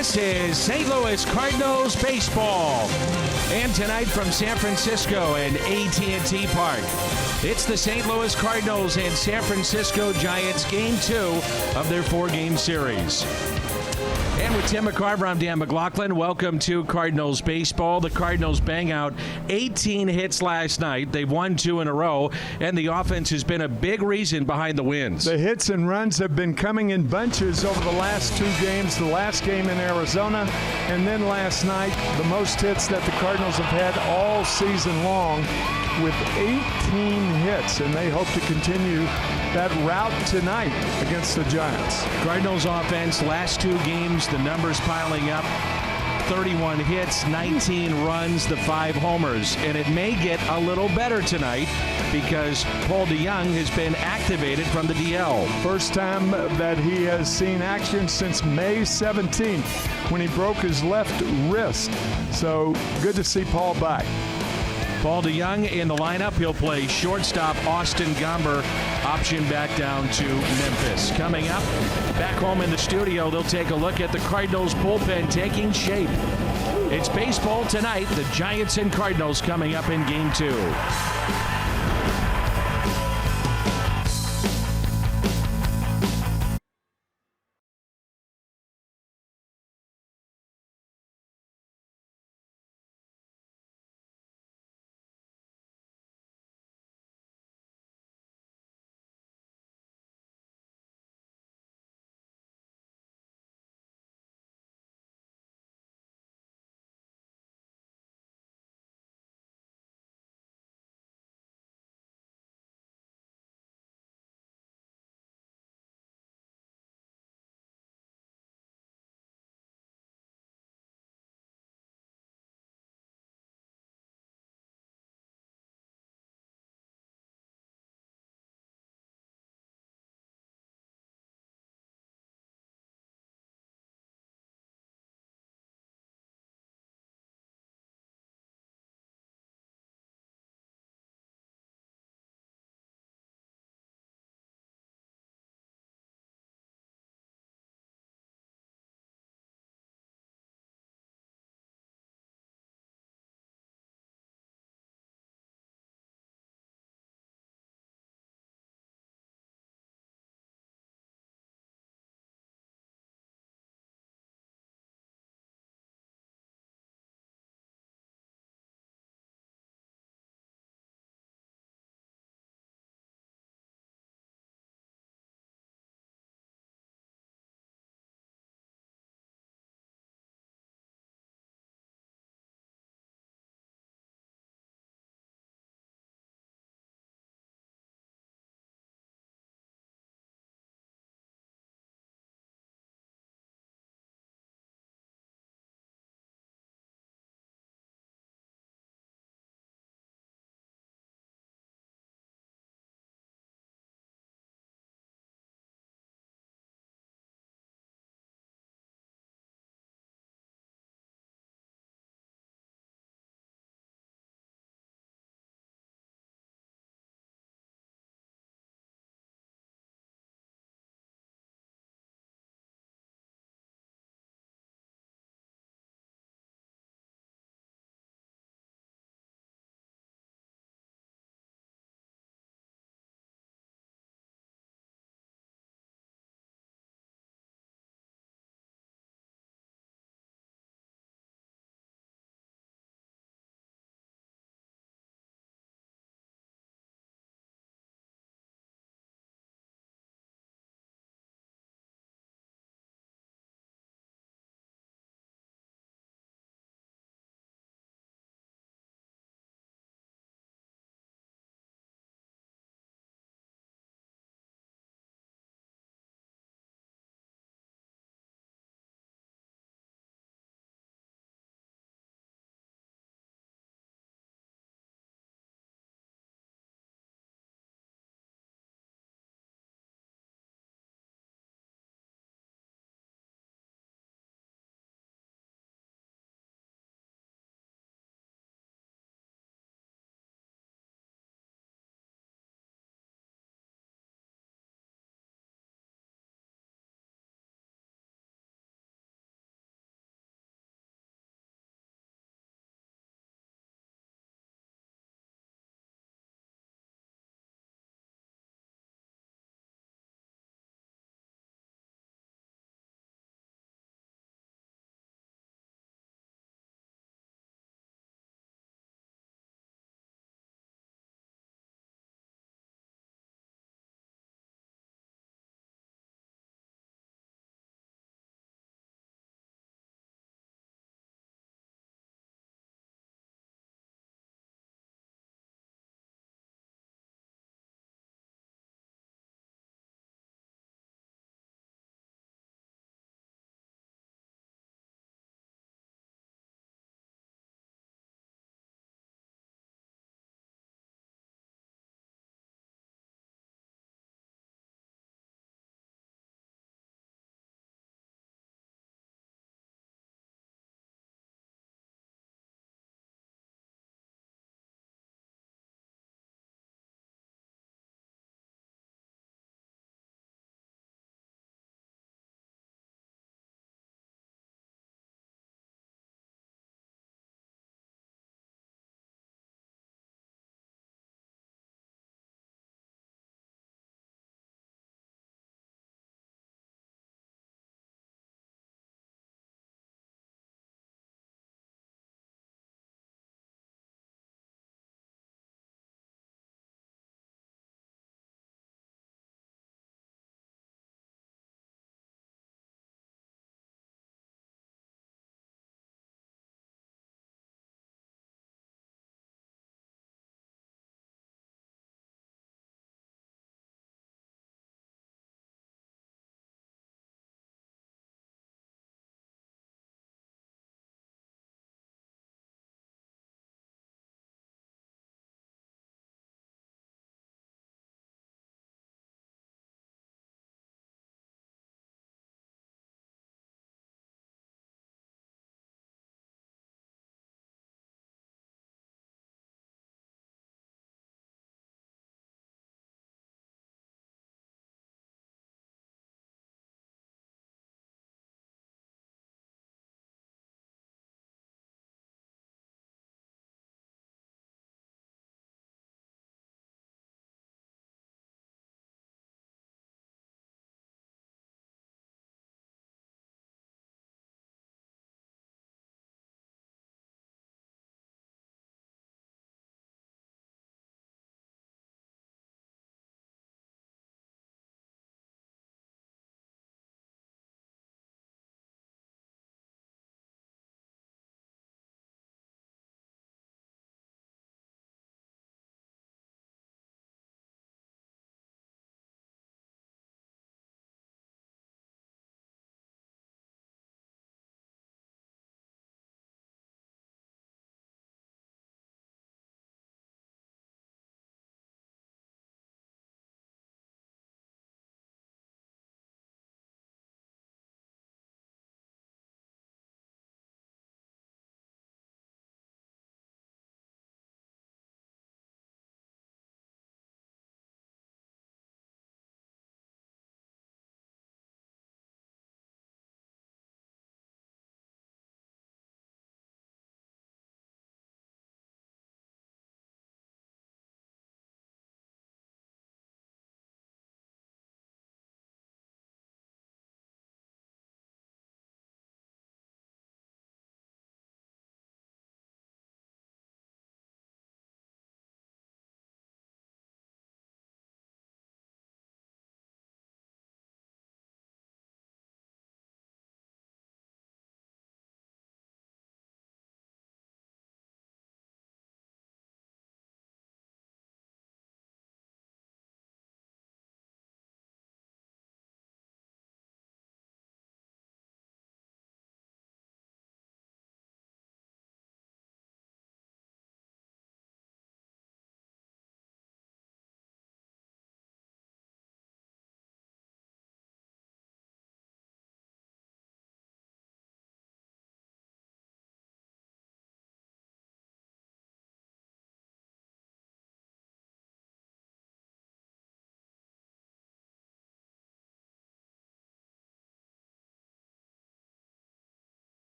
This is St. Louis Cardinals baseball. And tonight from San Francisco and AT&T Park, it's the St. Louis Cardinals and San Francisco Giants Game 2 of their 4-game series. And with Tim McCarver, I'm Dan McLaughlin. Welcome to Cardinals baseball. The Cardinals bang out 18 hits last night. They've won 2 in a row, and the offense has been a big reason behind the wins. The hits and runs have been coming in bunches over the last 2 games, the last game in Arizona, and then last night, the most hits that the Cardinals have had all season long with 18 hits, and they hope to continue that route tonight against the Giants. Cardinals offense, last 2 games, the numbers piling up. 31 hits, 19 runs, the 5 homers. And it may get a little better tonight because Paul DeJong has been activated from the DL. First time that he has seen action since May 17th when he broke his left wrist. So good to see Paul back. Paul DeJong in the lineup. He'll play shortstop. Austin Gomber option back down to Memphis. Coming up, back home in the studio, they'll take a look at the Cardinals bullpen taking shape. It's baseball tonight. The Giants and Cardinals coming up in Game 2.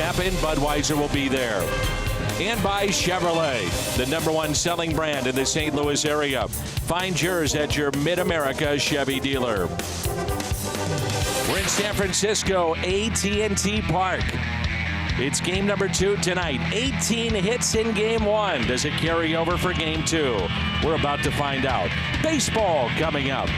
happen, Budweiser will be there. And by Chevrolet, the #1 selling brand in the St. Louis area. Find yours at your Mid-America Chevy dealer. We're in San Francisco, AT&T Park. It's game number 2 tonight. 18 hits in game 1. Does it carry over for game 2? We're about to find out. Baseball coming up.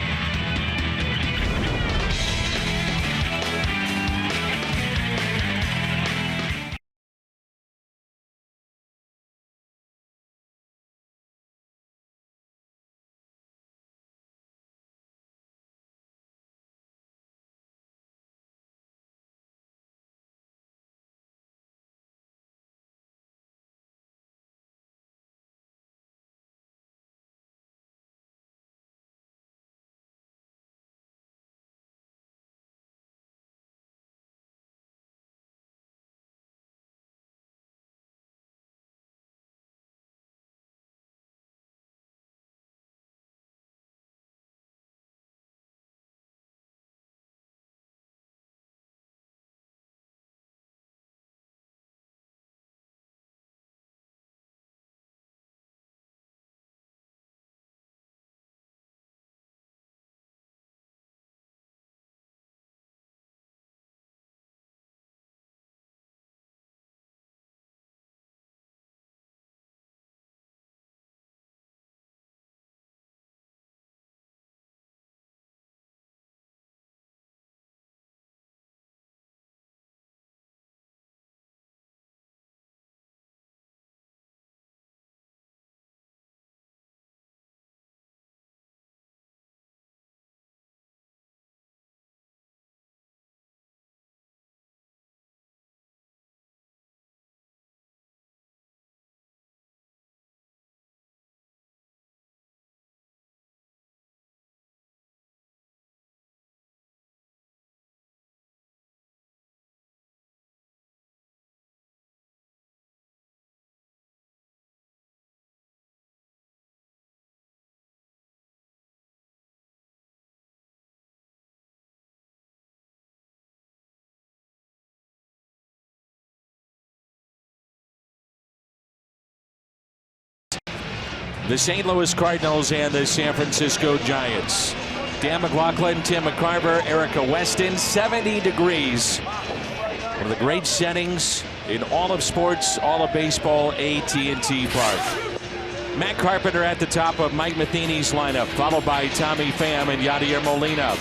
The St. Louis Cardinals and the San Francisco Giants. Dan McLaughlin, Tim McCarver, Erica Weston, 70 degrees. One of the great settings in all of sports, all of baseball, AT&T Park. Matt Carpenter at the top of Mike Matheny's lineup, followed by Tommy Pham and Yadier Molina.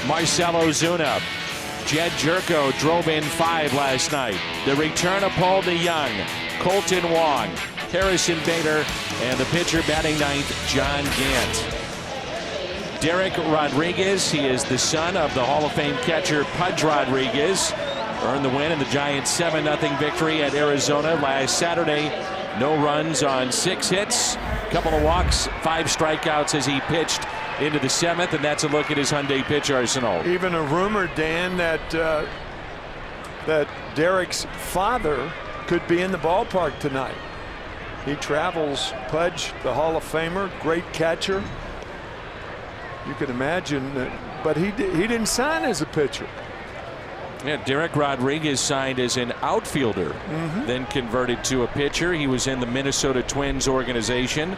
Marcell Ozuna. Jed Jerko drove in 5 last night. The return of Paul DeJong, Colton Wong, Harrison Bader, and the pitcher batting 9th, John Gant. Derek Rodriguez, he is the son of the Hall of Fame catcher Pudge Rodriguez, earned the win in the Giants' 7-0 victory at Arizona last Saturday. No runs on 6 hits, couple of walks, 5 strikeouts as he pitched into the 7th, and that's a look at his Hyundai pitch arsenal. Even a rumor, Dan, that Derek's father could be in the ballpark tonight. He travels. Pudge, the Hall of Famer, great catcher. You can imagine that, but he didn't sign as a pitcher. Yeah, Derek Rodriguez signed as an outfielder, then converted to a pitcher. He was in the Minnesota Twins organization,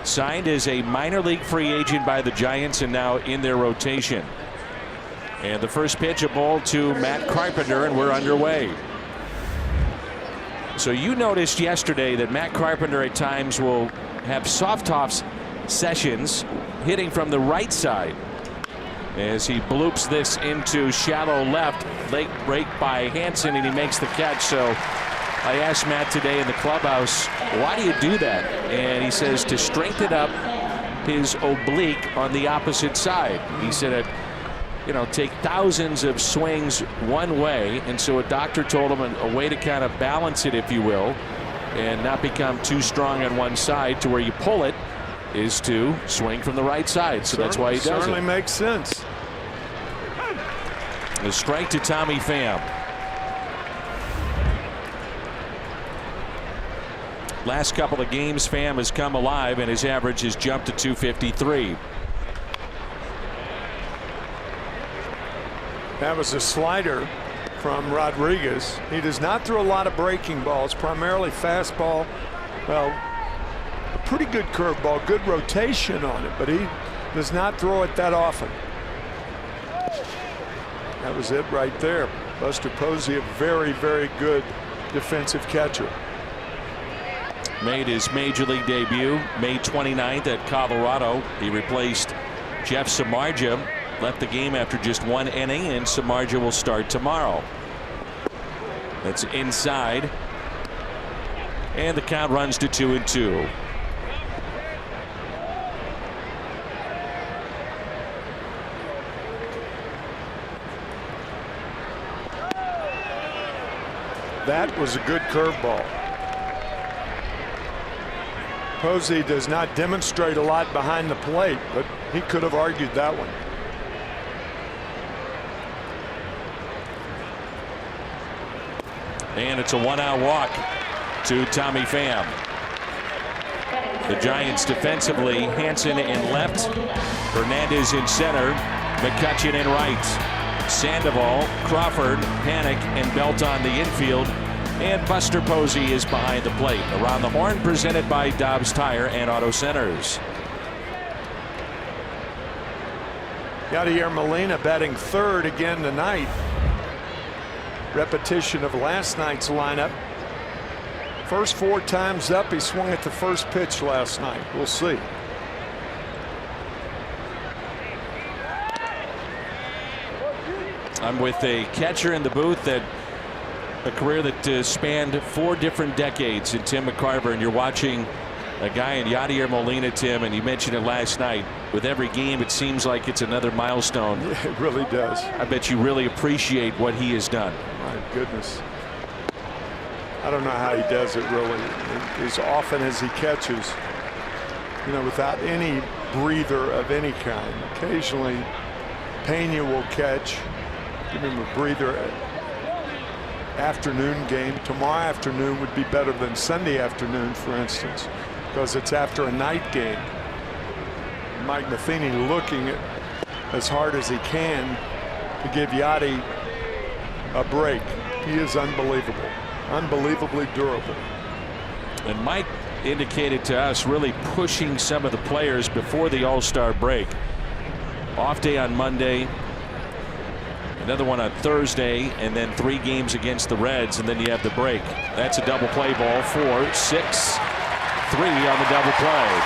signed as a minor league free agent by the Giants, and now in their rotation. And the first pitch, a ball to Matt Carpenter, and we're underway. So you noticed yesterday that Matt Carpenter at times will have soft-toss sessions hitting from the right side as he bloops this into shallow left, late break by Hansen, and he makes the catch. So I asked Matt today in the clubhouse, why do you do that? And he says to strengthen up his oblique on the opposite side. He said, take thousands of swings one way, and so a doctor told him a way to kind of balance it, if you will, and not become too strong on one side to where you pull it is to swing from the right side. So that's why he does it. Certainly makes sense. A strike to Tommy Pham. Last couple of games, Pham has come alive, and his average has jumped to 253. That was a slider from Rodriguez. He does not throw a lot of breaking balls, primarily fastball. Well, a pretty good curveball, good rotation on it, but he does not throw it that often. That was it right there. Buster Posey, a very, very good defensive catcher. Made his major league debut May 29th at Colorado. He replaced Jeff Samardzija, left the game after just 1 inning, and Samardzija will start tomorrow. That's inside, and the count runs to 2-2. That was a good curveball. Posey does not demonstrate a lot behind the plate, but he could have argued that one. And it's a 1-out walk to Tommy Pham. The Giants defensively, Hansen in left, Hernandez in center, McCutchen in right, Sandoval, Crawford, Panic, and Belt on the infield, and Buster Posey is behind the plate. Around the Horn presented by Dobbs Tire and Auto Centers. Yadier Molina batting third again tonight. Repetition of last night's lineup. First 4 times up, he swung at the first pitch last night. We'll see. I'm with a catcher in the booth that a career that spanned 4 different decades in Tim McCarver, and you're watching a guy in Yadier Molina, Tim, and you mentioned it last night. With every game, it seems like it's another milestone. Yeah, it really does. I bet you really appreciate what he has done. My goodness. I don't know how he does it, really. As often as he catches, you know, without any breather of any kind. Occasionally, Pena will catch, give him a breather. Afternoon game tomorrow afternoon would be better than Sunday afternoon, for instance, because it's after a night game. Mike Matheny looking at as hard as he can to give Yadi a break. He is unbelievable, unbelievably durable. And Mike indicated to us really pushing some of the players before the All-Star break. Off day on Monday, another one on Thursday, and then 3 games against the Reds, and then you have the break. That's a double play ball, 4, 6, 3 on the double play.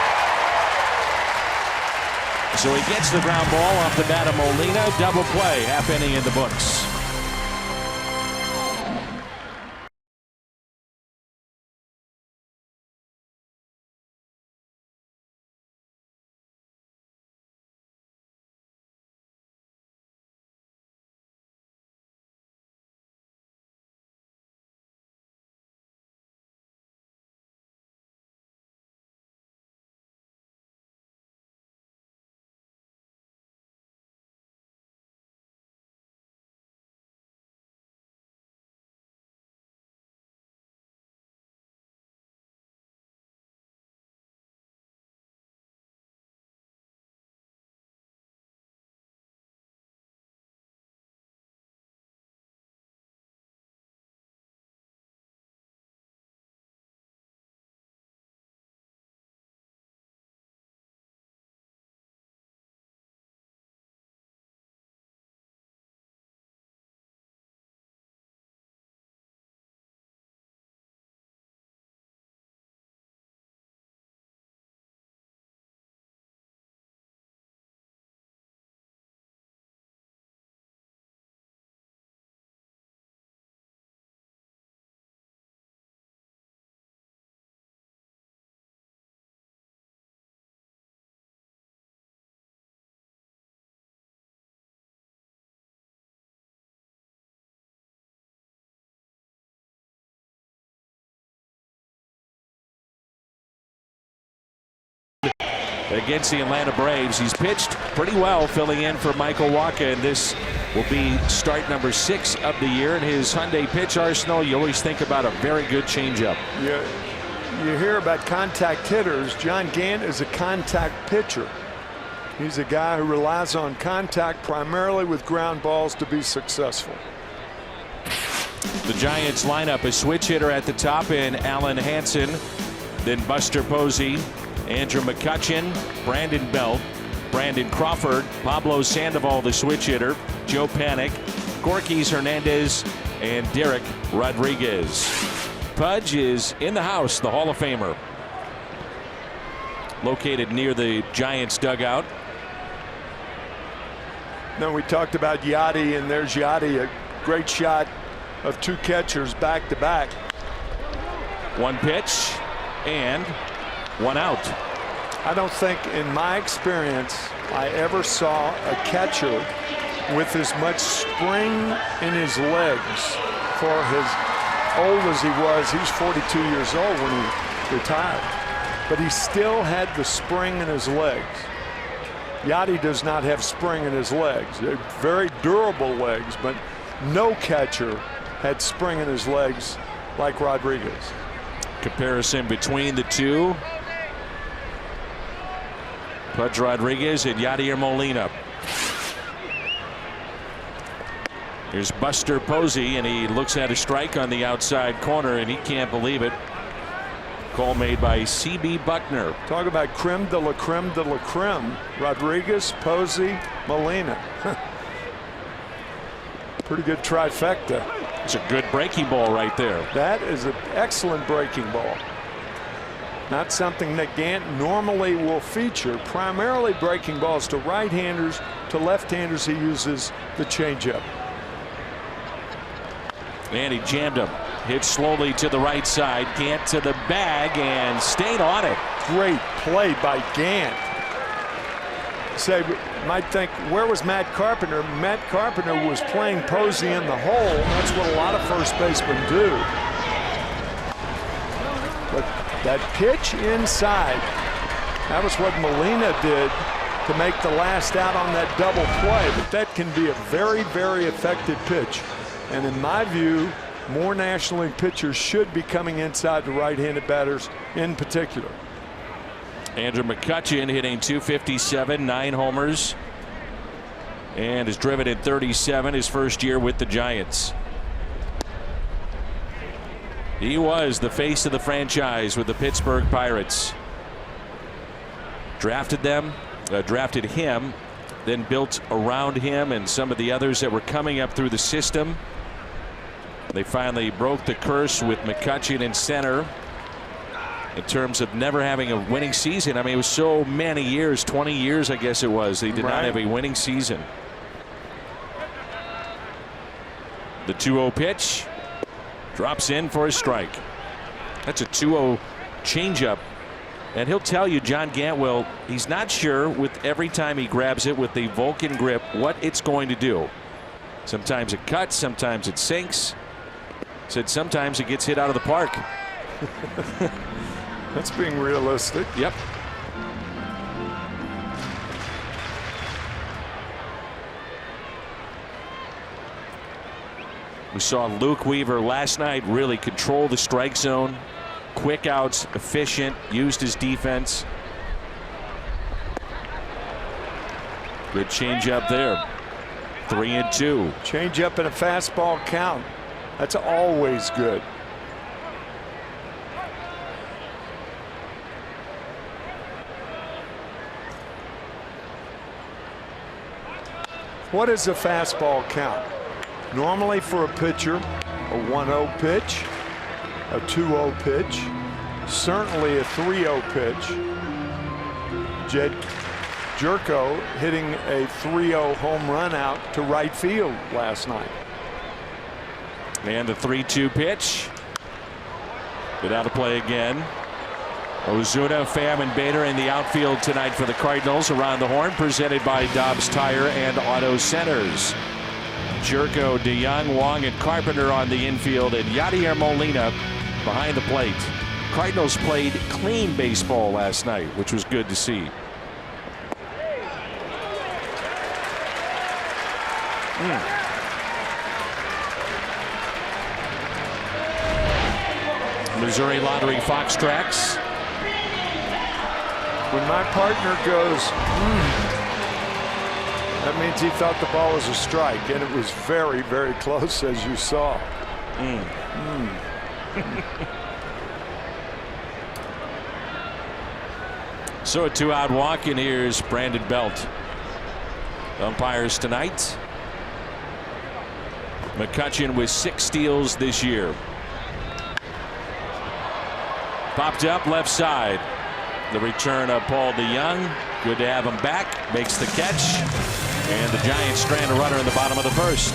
So he gets the ground ball off the bat of Molina. Double play, half inning in the books. Against the Atlanta Braves, he's pitched pretty well, filling in for Michael Wacha, and this will be start number 6 of the year in his Hyundai pitch arsenal. You always think about a very good changeup. Yeah, you hear about contact hitters. John Gant is a contact pitcher. He's a guy who relies on contact primarily with ground balls to be successful. The Giants lineup a switch hitter at the top in Alan Hansen, then Buster Posey, Andrew McCutchen, Brandon Belt, Brandon Crawford, Pablo Sandoval the switch hitter, Joe Panik, Gorkys Hernandez, and Derek Rodriguez. Pudge is in the house, the Hall of Famer, located near the Giants dugout. Then we talked about Yachty, and there's Yachty, a great shot of two catchers back to back. One pitch and one out. I don't think in my experience I ever saw a catcher with as much spring in his legs for as old as he was. He was 42 years old when he retired, but he still had the spring in his legs. Yachty does not have spring in his legs. They're very durable legs, but no catcher had spring in his legs like Rodriguez. Comparison between the two. Pudge Rodriguez and Yadier Molina. Here's Buster Posey, and he looks at a strike on the outside corner, and he can't believe it. Call made by C.B. Buckner. Talk about creme de la creme de la creme. Rodriguez, Posey, Molina. Pretty good trifecta. It's a good breaking ball right there. That is an excellent breaking ball. Not something that Gant normally will feature. Primarily breaking balls to right-handers. To left-handers, he uses the changeup. And he jammed him. Hit slowly to the right side. Gant to the bag and stayed on it. Great play by Gant. Say, might think, where was Matt Carpenter? Matt Carpenter was playing Posey in the hole. That's what a lot of first basemen do. But that pitch inside, that was what Molina did to make the last out on that double play. But that can be a very, very effective pitch. And in my view, more National League pitchers should be coming inside the right-handed batters in particular. Andrew McCutchen hitting .257, 9 homers, and has driven in 37 his first year with the Giants. He was the face of the franchise with the Pittsburgh Pirates. Drafted him, then built around him and some of the others that were coming up through the system. They finally broke the curse with McCutchen in center in terms of never having a winning season. I mean, it was so many years, 20 years I guess it was, they did not have a winning season. The 2-0 pitch drops in for a strike. That's a 2-0 changeup, and he'll tell you, John Gantwell, he's not sure with every time he grabs it with the Vulcan grip what it's going to do. Sometimes it cuts, sometimes it sinks. Said sometimes it gets hit out of the park. That's being realistic. Yep. We saw Luke Weaver last night really control the strike zone. Quick outs, efficient, used his defense. Good changeup there. 3-2. Changeup and a fastball count. That's always good. What is a fastball count? Normally for a pitcher, a 1-0 pitch, a 2-0 pitch, certainly a 3-0 pitch. Jed Jerko hitting a 3-0 home run out to right field last night. And the 3-2 pitch. Get out of play again. Ozuna, Pham, and Bader in the outfield tonight for the Cardinals. Around the horn, presented by Dobbs Tire and Auto Centers. Jerko, DeJong, Wong, and Carpenter on the infield, and Yadier Molina behind the plate. Cardinals played clean baseball last night, which was good to see. Missouri Lottery Fox Tracks. When my partner goes, that means he thought the ball was a strike, and it was very, very close, as you saw. So a 2-out walk, and here's Brandon Belt. Umpires tonight. McCutchen with 6 steals this year. Popped up left side. The return of Paul DeJong. Good to have him back. Makes the catch. And the Giants strand a runner in the bottom of the first.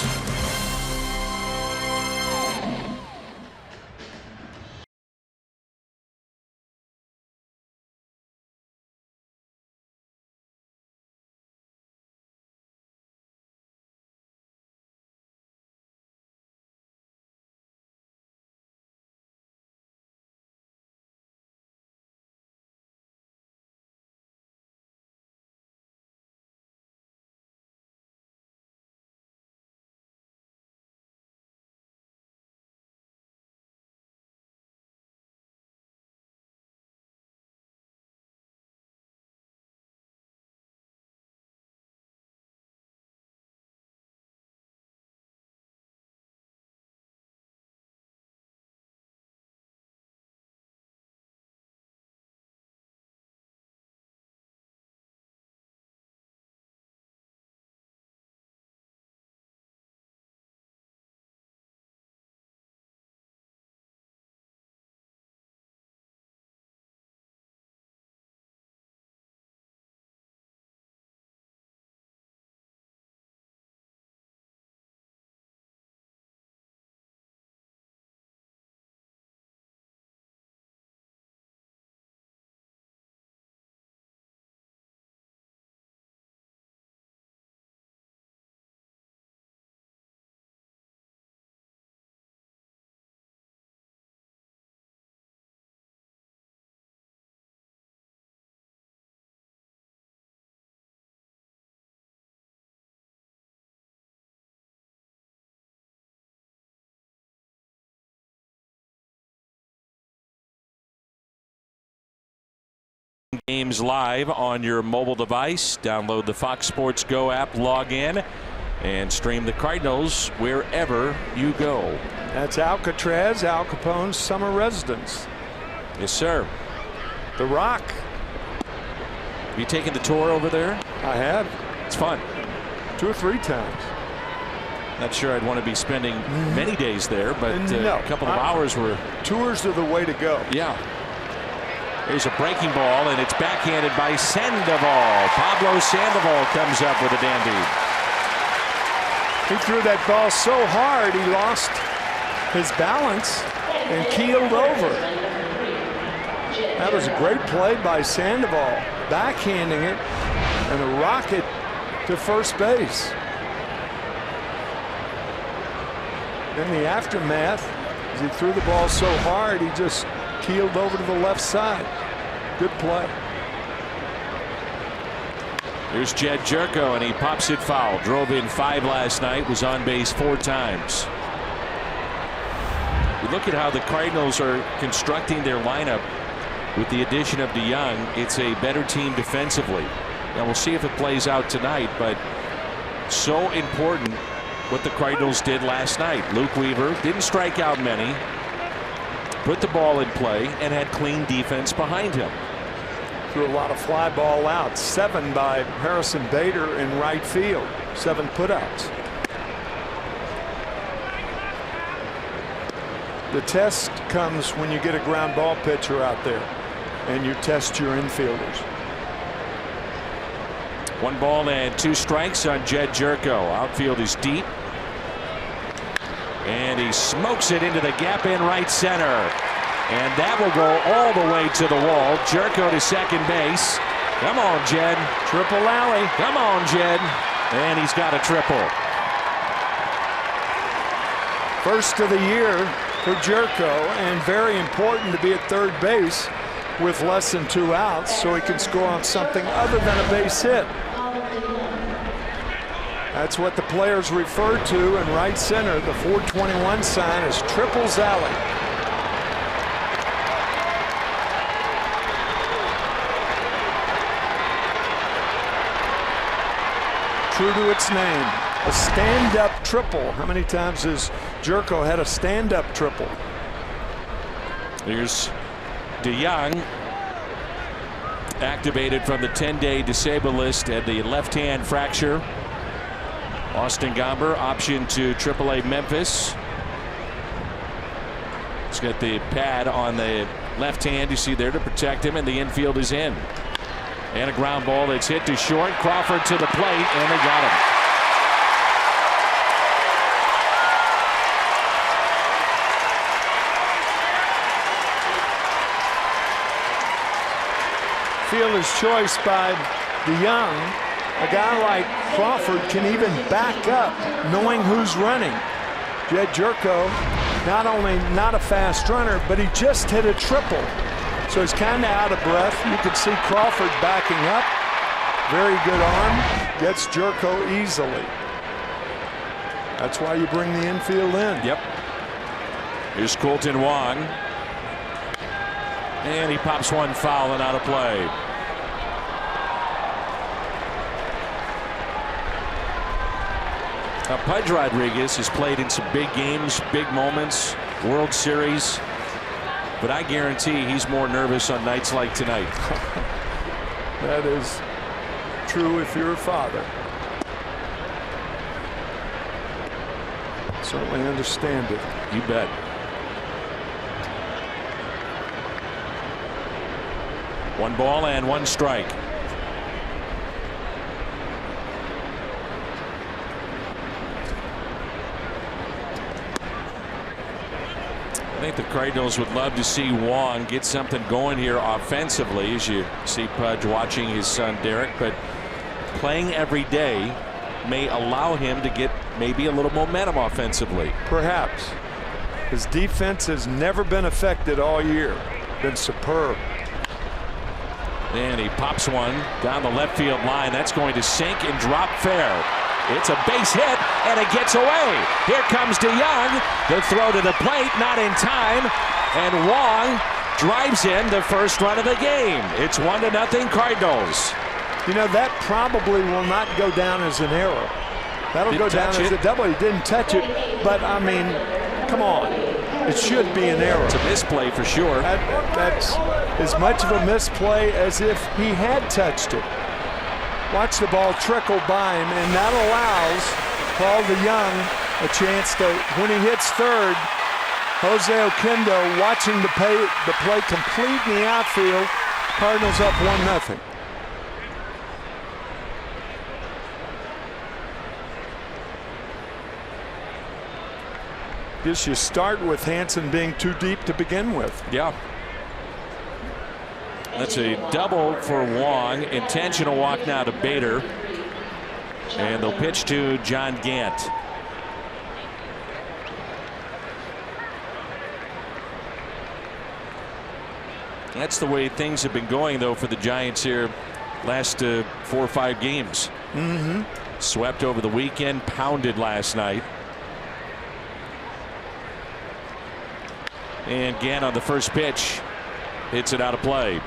Games live on your mobile device. Download the Fox Sports Go app, log in, and stream the Cardinals wherever you go. That's Alcatraz, Al Capone's summer residence. Yes, sir. The Rock. Have you taken the tour over there? I have. It's fun. 2 or 3 times. Not sure I'd want to be spending many days there, but No, a couple of hours were. Tours are the way to go. Yeah. Here's a breaking ball, and it's backhanded by Sandoval. Pablo Sandoval comes up with a dandy. He threw that ball so hard he lost his balance and keeled over. That was a great play by Sandoval, backhanding it and a rocket to first base. In the aftermath, as he threw the ball so hard, he just keeled over to the left side. Good play. Here's Jed Jerko, and he pops it foul. Drove in 5 last night, was on base 4 times. You look at how the Cardinals are constructing their lineup with the addition of DeJong. It's a better team defensively. Now we'll see if it plays out tonight, but so important what the Cardinals did last night. Luke Weaver didn't strike out many, put the ball in play, and had clean defense behind him. Threw a lot of fly ball outs. 7 by Harrison Bader in right field. 7 putouts. The test comes when you get a ground ball pitcher out there and you test your infielders. 1 ball and 2 strikes on Jed Jerko. Outfield is deep, and he smokes it into the gap in right center. And that will go all the way to the wall. Jerko to second base. Come on, Jed. Triple alley. Come on, Jed. And he's got a triple. First of the year for Jerko, and very important to be at third base with less than 2 outs so he can score on something other than a base hit. That's what the players refer to in right center. The 421 sign is Triples Alley. True to its name. A stand-up triple. How many times has Jerko had a stand-up triple? Here's DeJong, activated from the 10-day disabled list at the left-hand fracture. Austin Gomber option to AAA Memphis. He's got the pad on the left hand, you see there, to protect him, and the infield is in. And a ground ball that's hit to short. Crawford to the plate, and they got him. Fielder's choice by DeJong. A guy like Crawford can even back up knowing who's running. Jed Jerko, not only not a fast runner, but he just hit a triple. So he's kind of out of breath. You can see Crawford backing up. Very good arm. Gets Jerko easily. That's why you bring the infield in. Yep. Here's Colton Wong. And he pops one foul and out of play. Now, Pudge Rodriguez has played in some big games, big moments, World Series, but I guarantee he's more nervous on nights like tonight. That is true if you're a father. Certainly understand it. You bet. One ball and one strike. I think the Cardinals would love to see Wong get something going here offensively, as you see Pudge watching his son Derek, but playing every day may allow him to get maybe a little momentum offensively. Perhaps. His defense has never been affected all year. Been superb. And he pops one down the left field line. That's going to sink and drop fair. It's a base hit, and it gets away. Here comes DeJong. The throw to the plate, not in time. And Wong drives in the first run of the game. It's 1-0 Cardinals. You know, that probably will not go down as an error. That'll go down as a double. He didn't touch it, but I mean, come on. It should be an error. It's a misplay for sure. That's as much of a misplay as if he had touched it. Watch the ball trickle by him, and that allows Paul DeJong a chance to, when he hits third, Jose Oquendo watching the play complete in the outfield. Cardinals up 1-0. Guess you start with Hansen being too deep to begin with. Yeah. That's a double for Wong. Intentional walk now to Bader. And they'll pitch to John Gant. That's the way things have been going, though, for the Giants here last 4 or 5 games. Swept over the weekend, pounded last night. And Gant on the first pitch hits it out of play.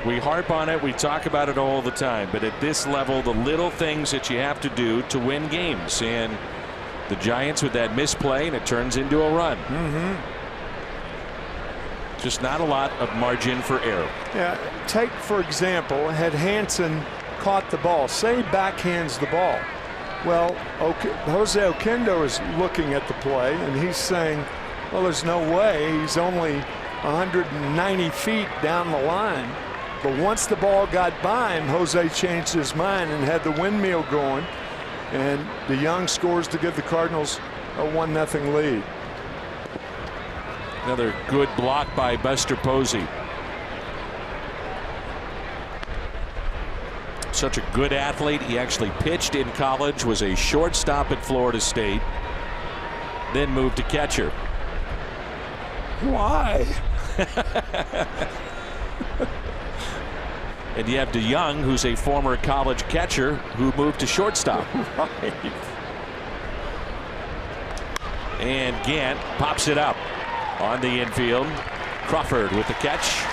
We harp on it, we talk about it all the time, but at this level, the little things that you have to do to win games, and the Giants with that misplay, and it turns into a run. Just not a lot of margin for error. Yeah, take for example, had Hansen caught the ball, say backhands the ball. Well, Jose Oquendo is looking at the play, and he's saying, well, there's no way. He's only 190 feet down the line. But once the ball got by him, Jose changed his mind and had the windmill going. And DeJong scores to give the Cardinals a 1-0 lead. Another good block by Buster Posey. Such a good athlete. He actually pitched in college, was a shortstop at Florida State, then moved to catcher. Why? And you have DeJong, who's a former college catcher who moved to shortstop. Right. And Gant pops it up on the infield. Crawford with the catch.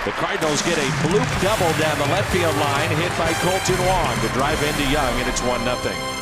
The Cardinals get a bloop double down the left field line, hit by Colton Wong to drive into Young, and it's 1-0.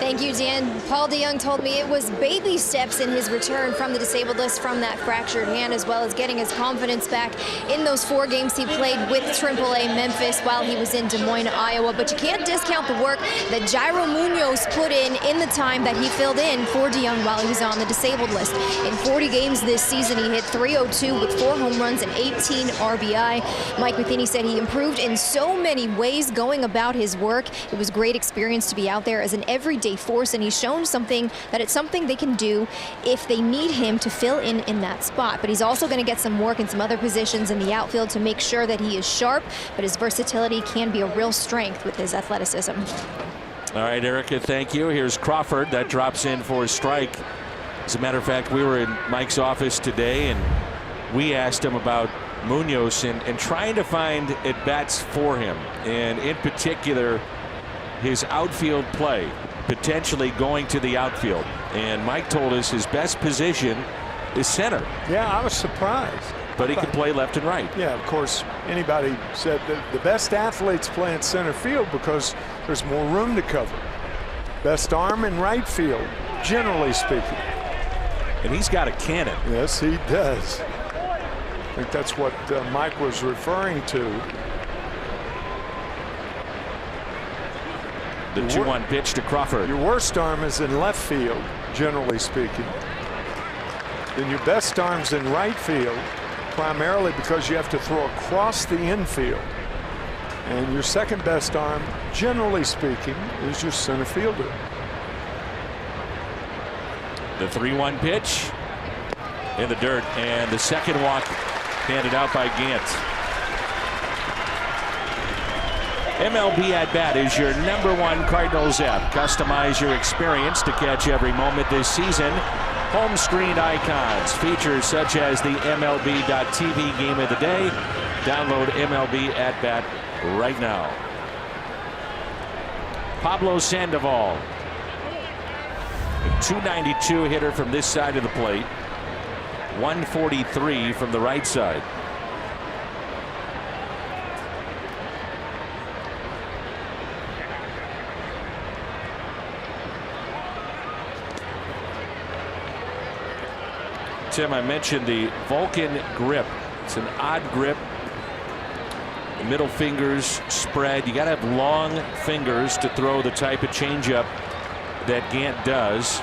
Thank you, Dan. Paul DeJong told me it was baby steps in his return from the disabled list from that fractured hand, as well as getting his confidence back in those 4 games he played with AAA Memphis while he was in Des Moines, Iowa. But you can't discount the work that Jairo Munoz put in the time that he filled in for DeJong while he was on the disabled list. In 40 games this season, he hit .302 with 4 home runs and 18 RBI. Mike Matheny said he improved in so many ways going about his work. It was great experience to be out there as an everyday force, and he's shown that it's something they can do if they need him to fill in that spot. But he's also going to get some work in some other positions in the outfield to make sure that he is sharp, but his versatility can be a real strength with his athleticism. All right, Erica, thank you. Here's Crawford. That drops in for a strike. As a matter of fact, we were in Mike's office today, and we asked him about Munoz and trying to find at-bats for him, and in particular his outfield play, potentially going to the outfield. And Mike told us his best position is center. Yeah, I was surprised. But he can play left and right. Yeah, of course, anybody said that the best athletes play in center field because there's more room to cover. Best arm in right field, generally speaking. And he's got a cannon. Yes, he does. I think that's what Mike was referring to. The 2-1 pitch to Crawford. Your worst arm is in left field, generally speaking. Then your best arm's in right field, primarily because you have to throw across the infield. And your second best arm, generally speaking, is your center fielder. The 3-1 pitch in the dirt, and the second walk handed out by Gant. MLB At Bat is your #1 Cardinals app. Customize your experience to catch every moment this season. Home screen icons, features such as the MLB.TV Game of the Day. Download MLB At Bat right now. Pablo Sandoval, a .292 hitter from this side of the plate. 143 from the right side. Tim, I mentioned the Vulcan grip. It's an odd grip. The middle fingers spread. You got to have long fingers to throw the type of changeup that Gant does.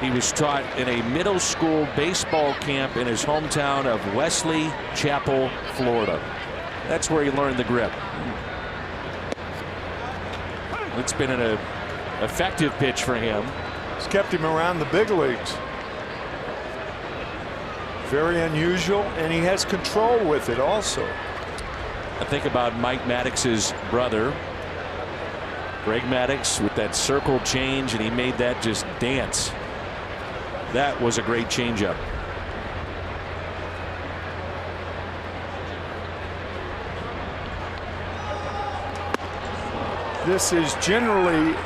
He was taught in a middle school baseball camp in his hometown of Wesley Chapel, Florida. That's where he learned the grip. It's been an effective pitch for him. It's kept him around the big leagues. Very unusual, and he has control with it also. I think about Mike Maddox's brother, Greg Maddux, with that circle change, and he made that just dance. That was a great changeup. This is generally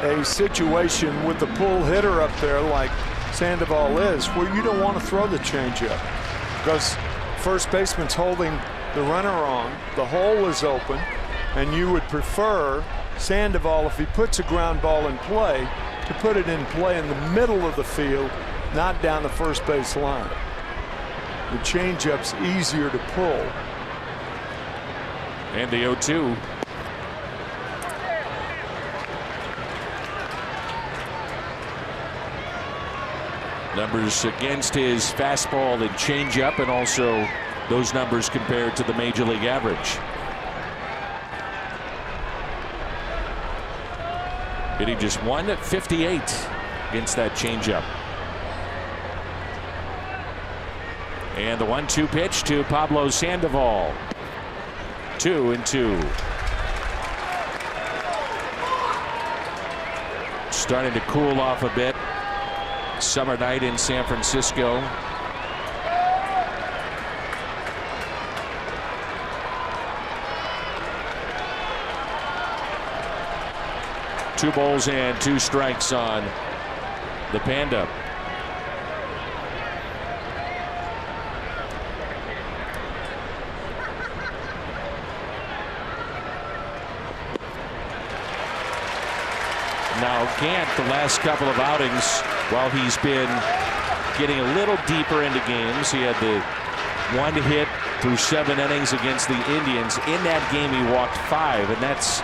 a situation with the pull hitter up there like Sandoval is, where you don't want to throw the changeup because first baseman's holding the runner on, the hole is open, and you would prefer Sandoval, if he puts a ground ball in play, to put it in play in the middle of the field, not down the first base line. The changeup's easier to pull. And the 0-2. Numbers against his fastball and changeup, and also those numbers compared to the major league average. Hitting just 158 against that changeup. And the 1-2 pitch to Pablo Sandoval. 2-2. Starting to cool off a bit. Summer night in San Francisco. Two balls and 2 strikes on the Panda. Now Gant, the last couple of outings, while he's been getting a little deeper into games, he had the 1 hit through 7 innings against the Indians. In that game he walked 5, and that's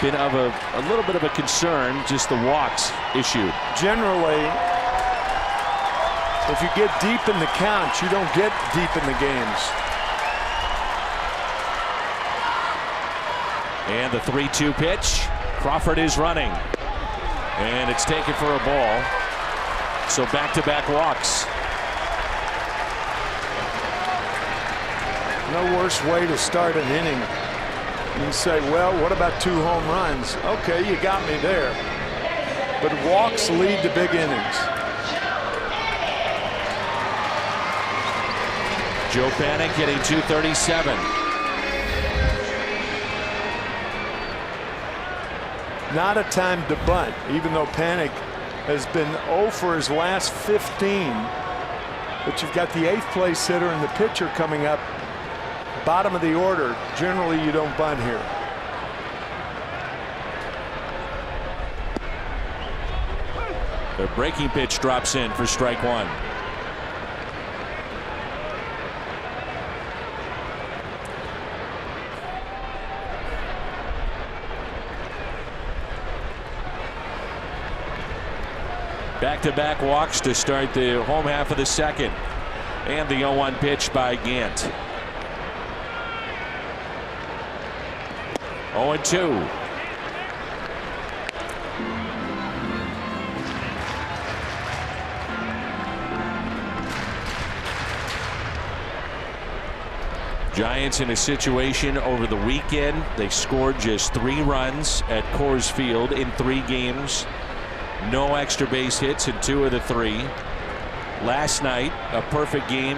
been of a little bit of a concern, just the walks issue. Generally, if you get deep in the count, you don't get deep in the games. And the 3-2 pitch. Crawford is running, and it's taken for a ball. So back-to-back walks. No worse way to start an inning. You say, well, what about 2 home runs? Okay, you got me there. But walks lead to big innings. Joe Panik hitting 237. Not a time to bunt, even though Panik has been 0 for his last 15. But you've got the 8th place hitter and the pitcher coming up. Bottom of the order. Generally, you don't bunt here. The breaking pitch drops in for strike 1. Back-to-back walks to start the home half of the second. And the 0-1 pitch by Gant. 0-2. Giants in a situation over the weekend. They scored just 3 runs at Coors Field in 3 games. No extra base hits in 2 of the 3. Last night, a perfect game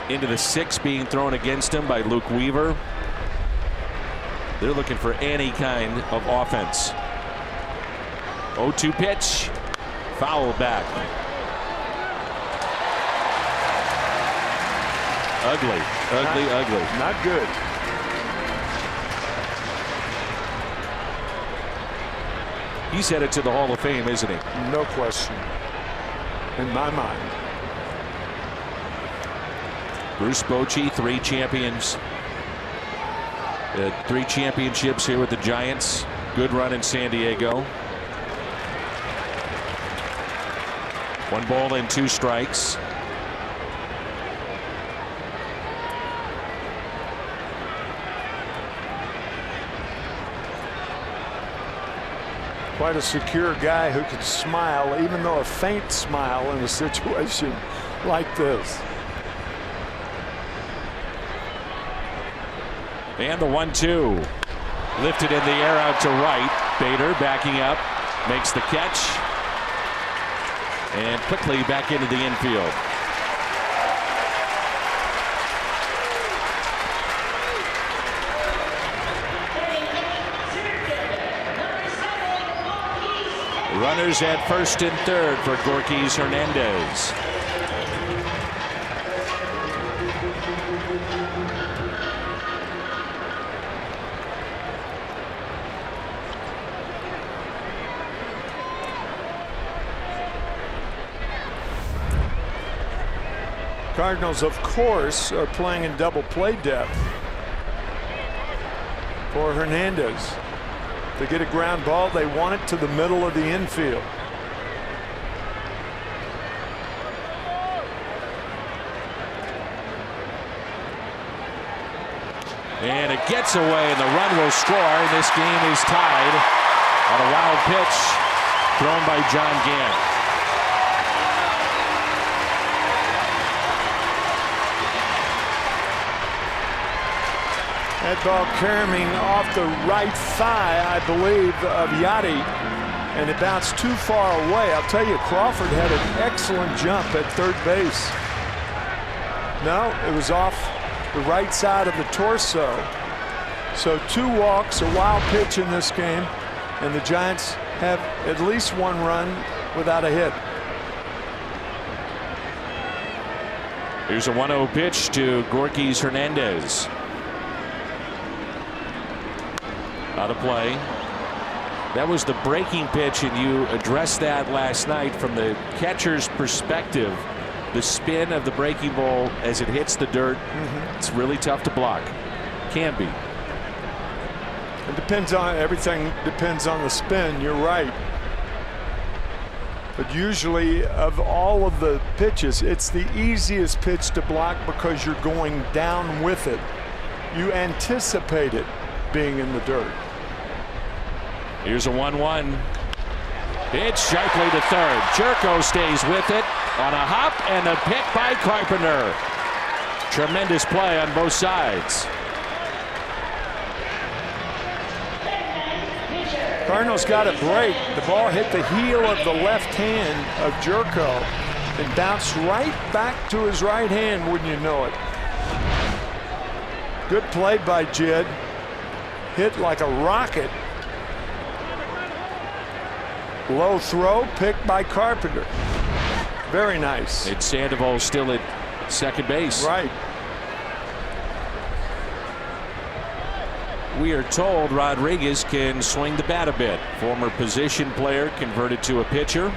into the 6th being thrown against him by Luke Weaver. They're looking for any kind of offense. 0-2 pitch. Foul back. Ugly. Not good. He's headed to the Hall of Fame, isn't he? No question. In my mind. Bruce Bochy, 3 champions. 3 championships here with the Giants. Good run in San Diego. 1 ball and 2 strikes. Quite a secure guy who can smile, even though a faint smile in a situation like this. And the 1-2. Lifted in the air out to right. Bader backing up. Makes the catch. And quickly back into the infield. Runners at first and third for Gorkys Hernandez. Cardinals, of course, are playing in double play depth for Hernandez. To get a ground ball, they want it to the middle of the infield. And it gets away, and the run will score. And this game is tied on a wild pitch thrown by John Gant. That ball carrying off the right thigh, I believe, of Yachty, and it bounced too far away. I'll tell you, Crawford had an excellent jump at third base. No, it was off the right side of the torso. So 2 walks, a wild pitch in this game, and the Giants have at least 1 run without a hit. Here's a 1-0 pitch to Gorkys Hernandez. Out of play. That was the breaking pitch, and you addressed that last night from the catcher's perspective. The spin of the breaking ball as it hits the dirt, it's really tough to block. Can be. It depends on everything. Depends on the spin. You're right. But usually, of all of the pitches, it's the easiest pitch to block because you're going down with it. You anticipate it being in the dirt. Here's a 1-1. Pitch sharply to third. Jerko stays with it on a hop, and a pick by Carpenter. Tremendous play on both sides. Cardinals got a break. The ball hit the heel of the left hand of Jerko and bounced right back to his right hand, wouldn't you know it. Good play by Jed. Hit like a rocket. Low throw, picked by Carpenter. Very nice. It's Sandoval still at second base. Right. We are told Rodriguez can swing the bat a bit. Former position player converted to a pitcher.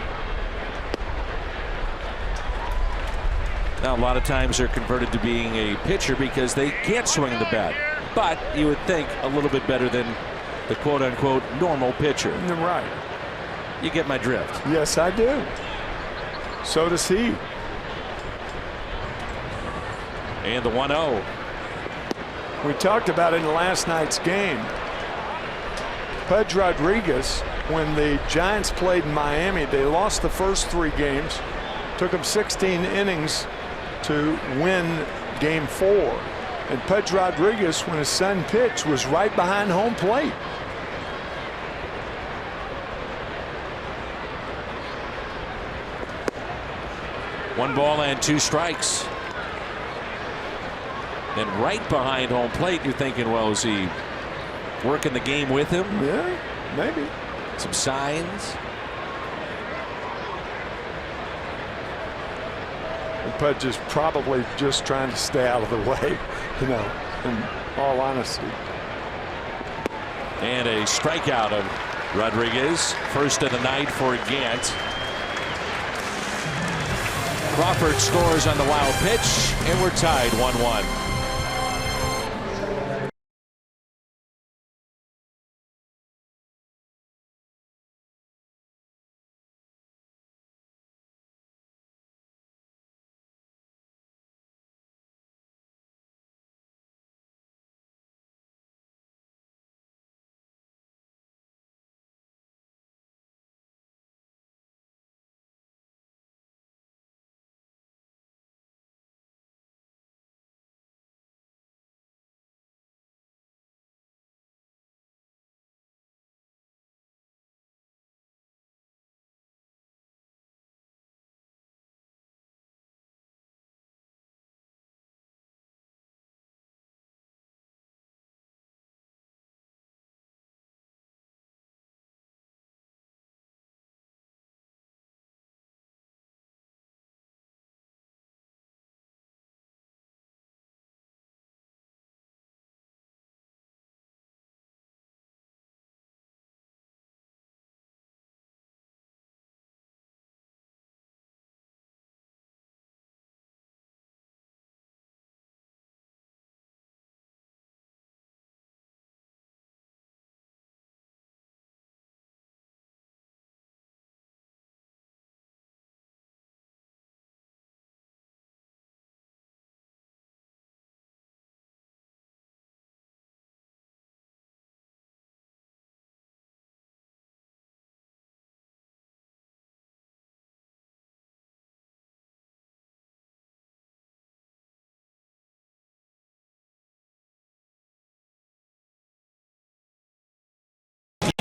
Now, a lot of times they're converted to being a pitcher because they can't swing the bat. But you would think a little bit better than the quote-unquote normal pitcher. Right. You get my drift. Yes, I do. So does he. And the 1-0. We talked about it in last night's game. Pudge Rodriguez, when the Giants played in Miami, they lost the first 3 games. Took them 16 innings to win game 4. And Pudge Rodriguez, when his son pitched, was right behind home plate. One ball and 2 strikes. And right behind home plate, you're thinking, well, is he working the game with him? Yeah, maybe. Some signs. Pudge is probably just trying to stay out of the way, you know, in all honesty. And a strikeout of Rodriguez. First of the night for Gant. Crawford scores on the wild pitch, and we're tied 1-1.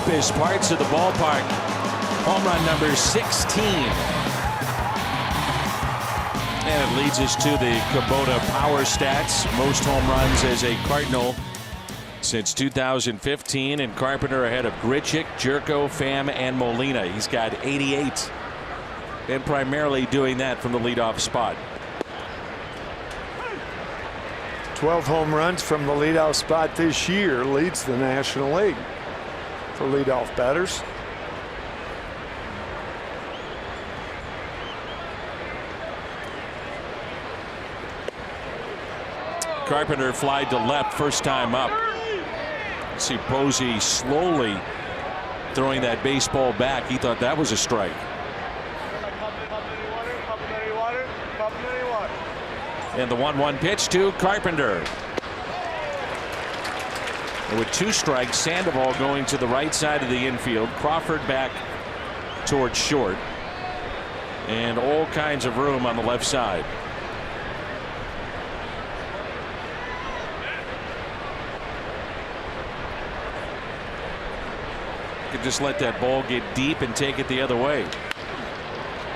deepest parts of the ballpark. Home run number 16. And it leads us to the Kubota power stats. Most home runs as a Cardinal since 2015, and Carpenter ahead of Grichuk, Jerko, Pham, and Molina. He's got 88, and primarily doing that from the leadoff spot. 12 home runs from the leadoff spot this year, leads the National League for leadoff batters. Carpenter fly to left first time up. See Posey slowly throwing that baseball back. He thought that was a strike. And the 1-1 pitch to Carpenter. And with 2 strikes, Sandoval going to the right side of the infield. Crawford back towards short. And all kinds of room on the left side. Could just let that ball get deep and take it the other way.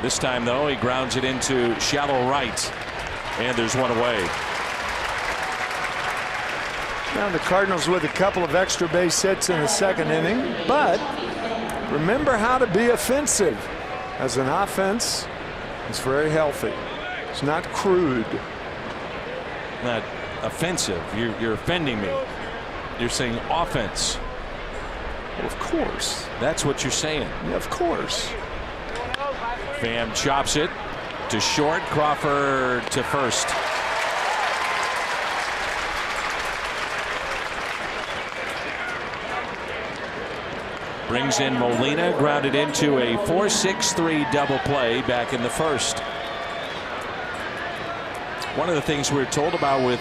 This time, though, he grounds it into shallow right. And there's one away. Now the Cardinals with a couple of extra base hits in the second inning, but remember how to be offensive. As an offense, it's very healthy. It's not crude. Not offensive. You're offending me. You're saying offense. Well, of course. That's what you're saying. Yeah, of course. Pham chops it to short. Crawford to first. Brings in Molina, grounded into a 4-6-3 double play back in the first. One of the things we're told about with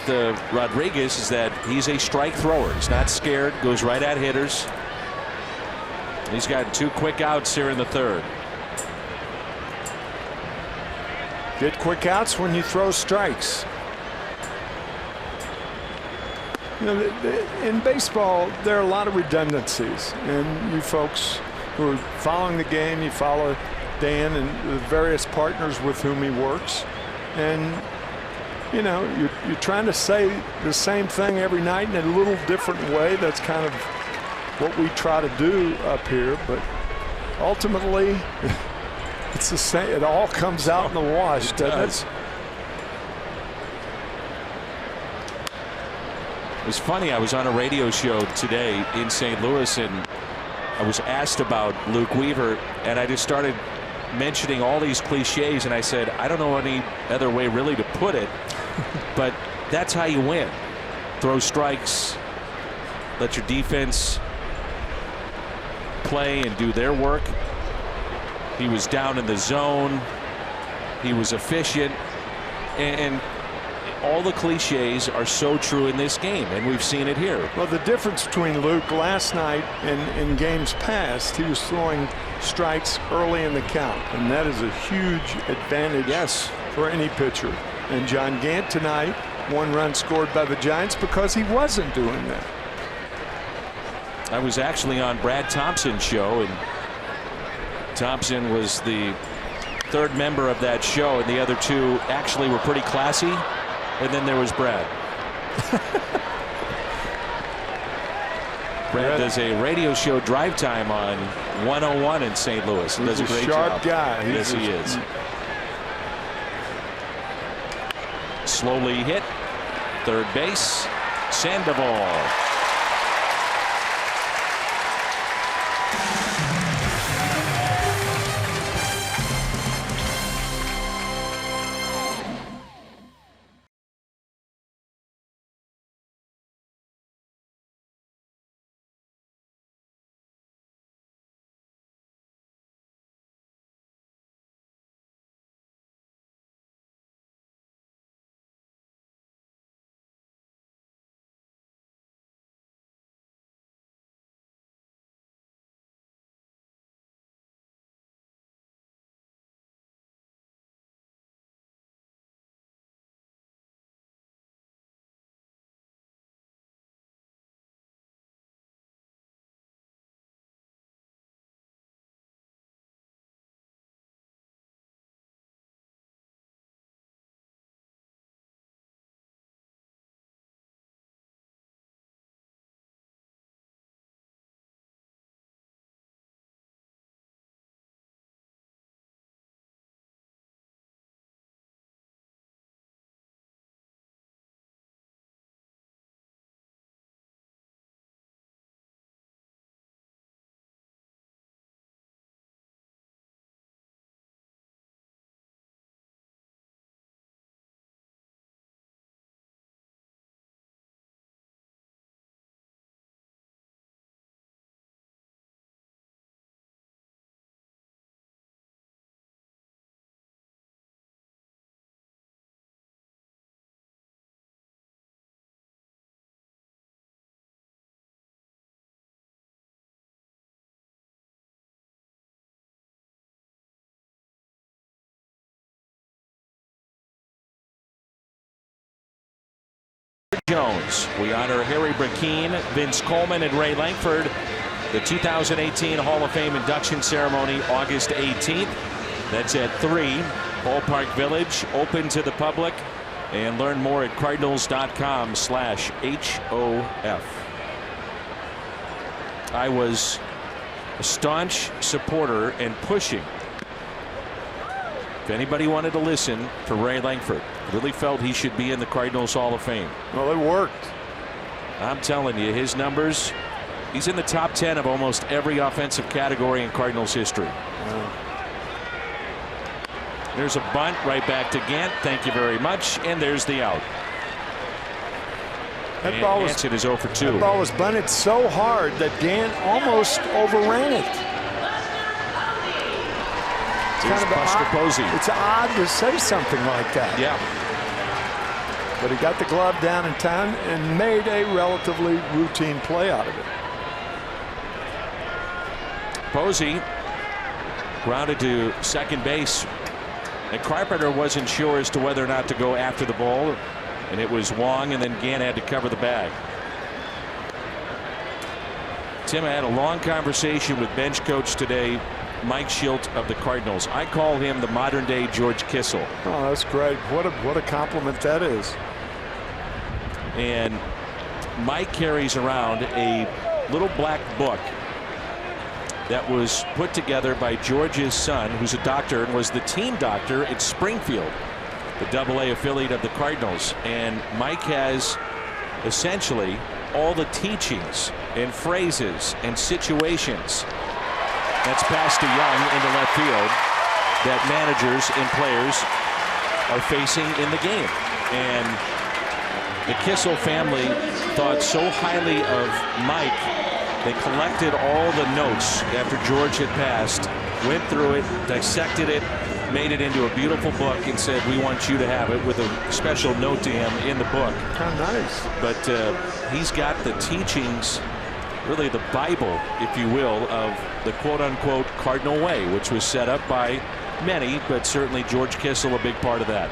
Rodriguez is that he's a strike thrower. He's not scared, goes right at hitters. He's got 2 quick outs here in the third. Get quick outs when you throw strikes. You know, in baseball, there are a lot of redundancies, and you folks who are following the game, you follow Dan and the various partners with whom he works, and you know, you're trying to say the same thing every night in a little different way. That's kind of what we try to do up here, but ultimately it's the same. It all comes out in the wash, doesn't it? It was funny. I was on a radio show today in St. Louis, and I was asked about Luke Weaver, and I just started mentioning all these cliches, and I said, I don't know any other way really to put it, but that's how you win. Throw strikes, let your defense play and do their work. He was down in the zone. He was efficient, and all the cliches are so true in this game, and we've seen it here. Well, the difference between Luke last night and in games past, he was throwing strikes early in the count, and that is a huge advantage for any pitcher. And John Gant tonight, 1 run scored by the Giants because he wasn't doing that. I was actually on Brad Thompson's show, and Thompson was the 3rd member of that show, and the other 2 actually were pretty classy. And then there was Brad. Brad does a radio show drive time on 101 in St. Louis. He does a great sharp job. Guy. Yes, he is. Slowly hit. Third base. Sandoval. Jones. We honor Harry Brackeen, Vince Coleman, and Ray Langford. The 2018 Hall of Fame induction ceremony, August 18th. That's at 3, Ballpark Village, open to the public. And learn more at cardinals.com/HOF. I was a staunch supporter and pushing. If anybody wanted to listen for Ray Langford, really felt he should be in the Cardinals Hall of Fame. Well, it worked. I'm telling you, his numbers, he's in the top 10 of almost every offensive category in Cardinals history. There's a bunt right back to Gant. Thank you very much. And there's the out. That ball was 0 for 2. That ball was bunted so hard that Gant almost overran it. It's kind of Buster Posey. It's odd to say something like that. Yeah. But he got the glove down in time and made a relatively routine play out of it. Posey grounded to second base. And Carpenter wasn't sure as to whether or not to go after the ball. And it was Wong, and then Gant had to cover the bag. Tim, I had a long conversation with bench coach today, Mike Schilt of the Cardinals. I call him the modern day George Kissel. Oh, that's great. What a compliment that is. And Mike carries around a little black book that was put together by George's son, who's a doctor and was the team doctor at Springfield, the AA affiliate of the Cardinals. And Mike has essentially all the teachings and phrases and situations. That's passed to Young into left field that managers and players are facing in the game. And the Kissel family thought so highly of Mike, they collected all the notes after George had passed, went through it, dissected it, made it into a beautiful book, and said, we want you to have it, with a special note to him in the book. How nice. But he's got the teachings, really the Bible, if you will, of the quote-unquote Cardinal way, which was set up by many, but certainly George Kissel a big part of that.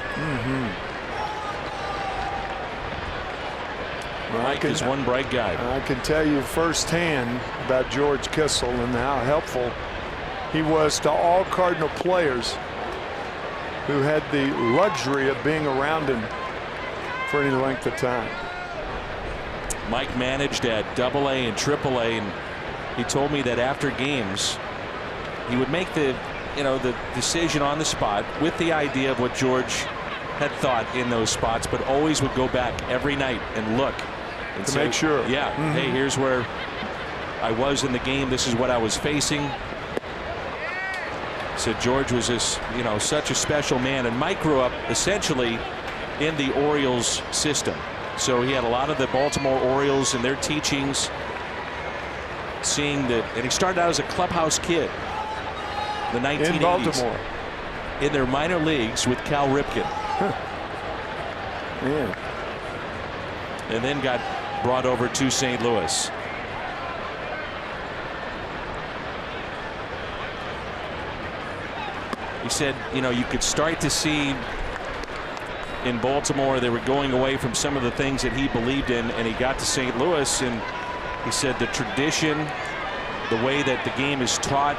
Well, Mike is one bright guy. I can tell you firsthand about George Kissel and how helpful he was to all Cardinal players who had the luxury of being around him for any length of time. Mike managed at AA and AAA, and he told me that after games he would make the decision on the spot with the idea of what George had thought in those spots, but always would go back every night and look and to say, make sure. Yeah, hey, here's where I was in the game. This is what I was facing. So George was this, such a special man. And Mike grew up essentially in the Orioles system. So he had a lot of the Baltimore Orioles and their teachings, seeing that, and he started out as a clubhouse kid in the 1980s. In Baltimore. In their minor leagues with Cal Ripken. Yeah. And then got brought over to St. Louis. He said, you could start to see in Baltimore they were going away from some of the things that he believed in, and he got to St. Louis, and he said the tradition, the way that the game is taught,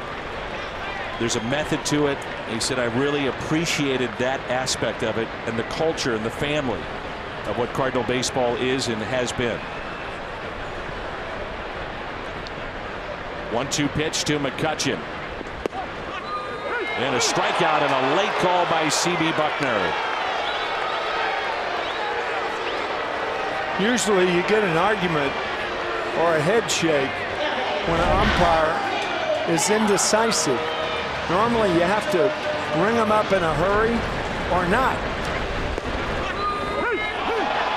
there's a method to it. He said, I really appreciated that aspect of it, and the culture and the family of what Cardinal baseball is and has been. 1-2 pitch to McCutchen. And a strikeout and a late call by C.B. Buckner. Usually you get an argument or a head shake when an umpire is indecisive. Normally you have to ring them up in a hurry or not.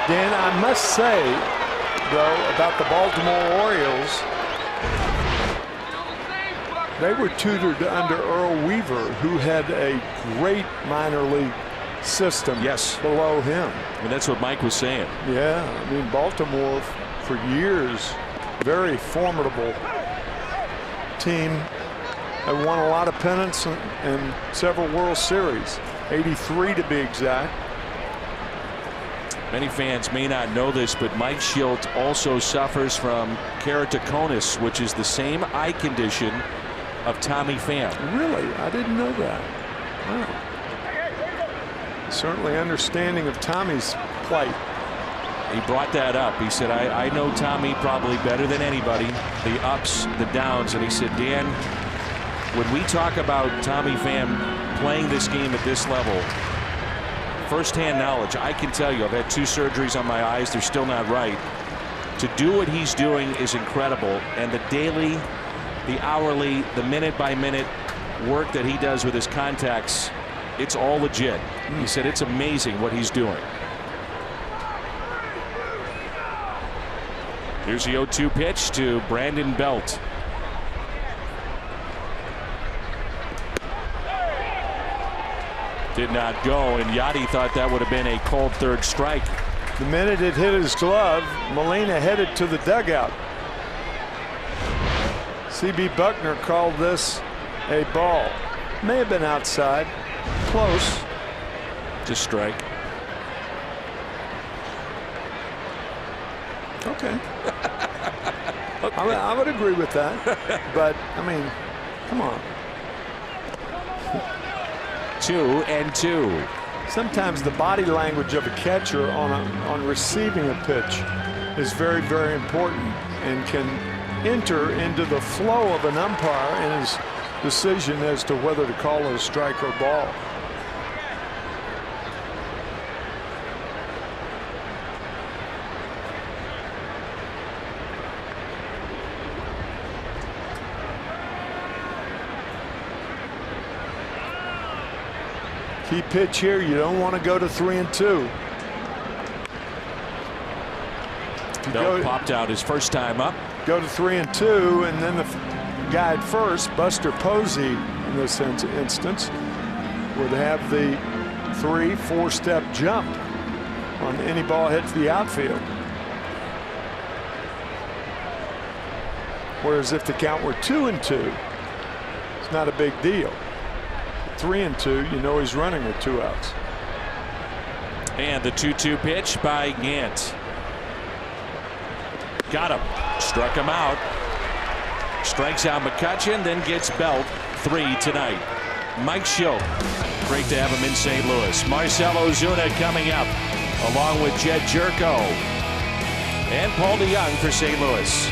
Dan, I must say, though, about the Baltimore Orioles, they were tutored under Earl Weaver, who had a great minor league system below him. And that's what Mike was saying. Yeah, I mean, Baltimore for years, very formidable team. They won a lot of pennants and several World Series, 83 to be exact. Many fans may not know this, but Mike Shildt also suffers from keratoconus, which is the same eye condition of Tommy Pham. Really? I didn't know that. Wow. Certainly understanding of Tommy's plight. He brought that up. He said, I know Tommy probably better than anybody, the ups, the downs. And he said, Dan, when we talk about Tommy Pham playing this game at this level, firsthand knowledge, I can tell you, I've had 2 surgeries on my eyes. They're still not right. To do what he's doing is incredible. And the daily, the hourly, the minute by minute work that he does with his contacts, it's all legit. He said it's amazing what he's doing. Here's the 0-2 pitch to Brandon Belt. Did not go, and Yachty thought that would have been a cold 3rd strike. The minute it hit his glove, Molina headed to the dugout. C.B. Buckner called this a ball. May have been outside. Close. Just strike. Okay. I would agree with that. But, I mean, come on. 2-2. Sometimes the body language of a catcher on receiving a pitch is very, very important and can enter into the flow of an umpire in his decision as to whether to call it a strike or ball. Key pitch here. You don't want to go to 3-2. Belt popped out his first time up. Go to 3-2, and then the guy at first, Buster Posey, in this instance, would have the 3-4 step jump on any ball hit to the outfield. Whereas if the count were 2-2, it's not a big deal. 3-2, you know he's running with 2 outs. And the 2-2 pitch by Gant. Got him. Struck him out. Strikes out McCutchen, then gets Belt. 3 tonight. Mike Shildt. Great to have him in St. Louis. Marcell Ozuna coming up, along with Jed Jerko and Paul DeJong for St. Louis.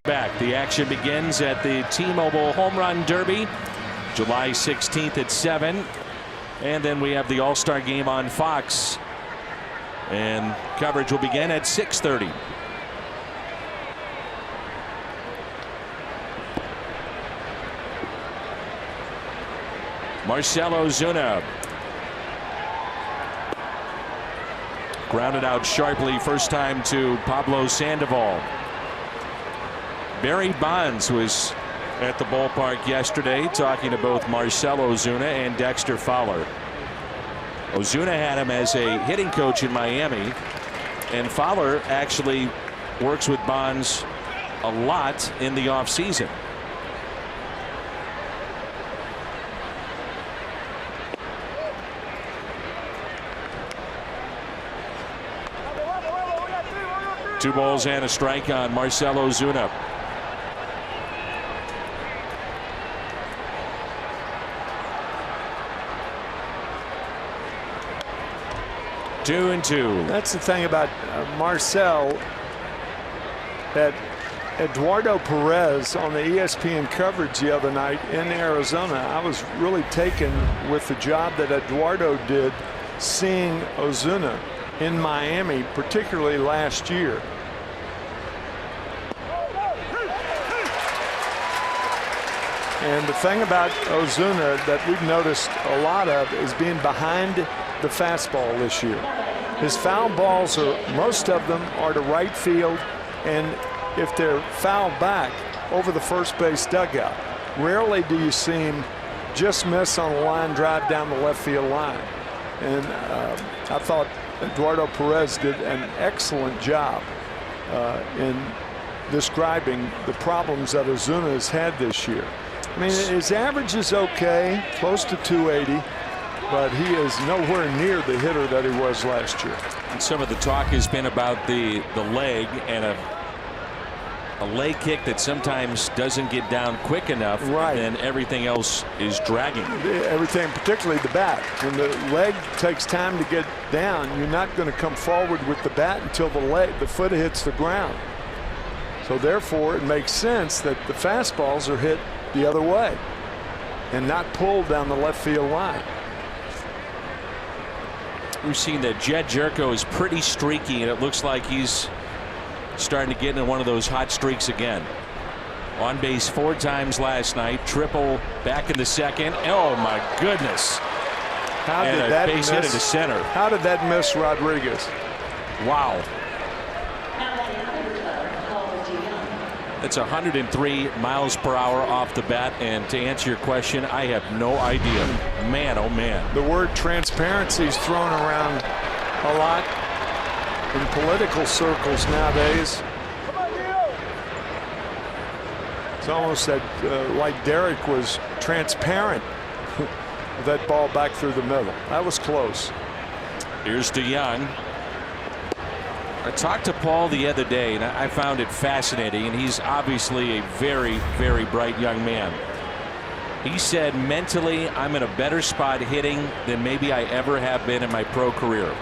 Back. The action begins at the T-Mobile Home Run Derby, July 16th at 7. And then we have the All-Star Game on Fox. And coverage will begin at 6:30. Marcell Ozuna grounded out sharply, first time to Pablo Sandoval. Barry Bonds was at the ballpark yesterday talking to both Marcell Ozuna and Dexter Fowler. Ozuna had him as a hitting coach in Miami, and Fowler actually works with Bonds a lot in the offseason. Two balls and a strike on Marcell Ozuna. Two and two. That's the thing about Marcell, that Eduardo Perez on the ESPN coverage the other night in Arizona, I was really taken with the job that Eduardo did seeing Ozuna in Miami, particularly last year. And the thing about Ozuna that we've noticed a lot of is being behind the fastball this year. His foul balls are, most of them are to right field, and if they're fouled back, over the first base dugout. Rarely do you see him just miss on a line drive down the left field line. And I thought Eduardo Perez did an excellent job in describing the problems that Ozuna has had this year. I mean, his average is okay, close to 280, but he is nowhere near the hitter that he was last year. And some of the talk has been about the leg, and a leg kick that sometimes doesn't get down quick enough, right, and then everything else is dragging. Everything, particularly the bat. When the leg takes time to get down, you're not going to come forward with the bat until the foot hits the ground. So therefore, it makes sense that the fastballs are hit the other way and not pulled down the left field line. We've seen that Jed Jerko is pretty streaky, and it looks like he's starting to get into one of those hot streaks again. On base 4 times last night, triple back in the second. Oh my goodness. How and did a that base hit miss? into center. How did that miss Rodriguez? Wow. It's 103 miles per hour off the bat, and to answer your question, I have no idea. Man, oh man. The word transparency is thrown around a lot in political circles nowadays. It's almost that like Derek was transparent with that ball back through the middle. That was close. Here's DeJong. I talked to Paul the other day, and I found it fascinating, and he's obviously a very, very bright young man. He said, mentally, I'm in a better spot hitting than maybe I ever have been in my pro career.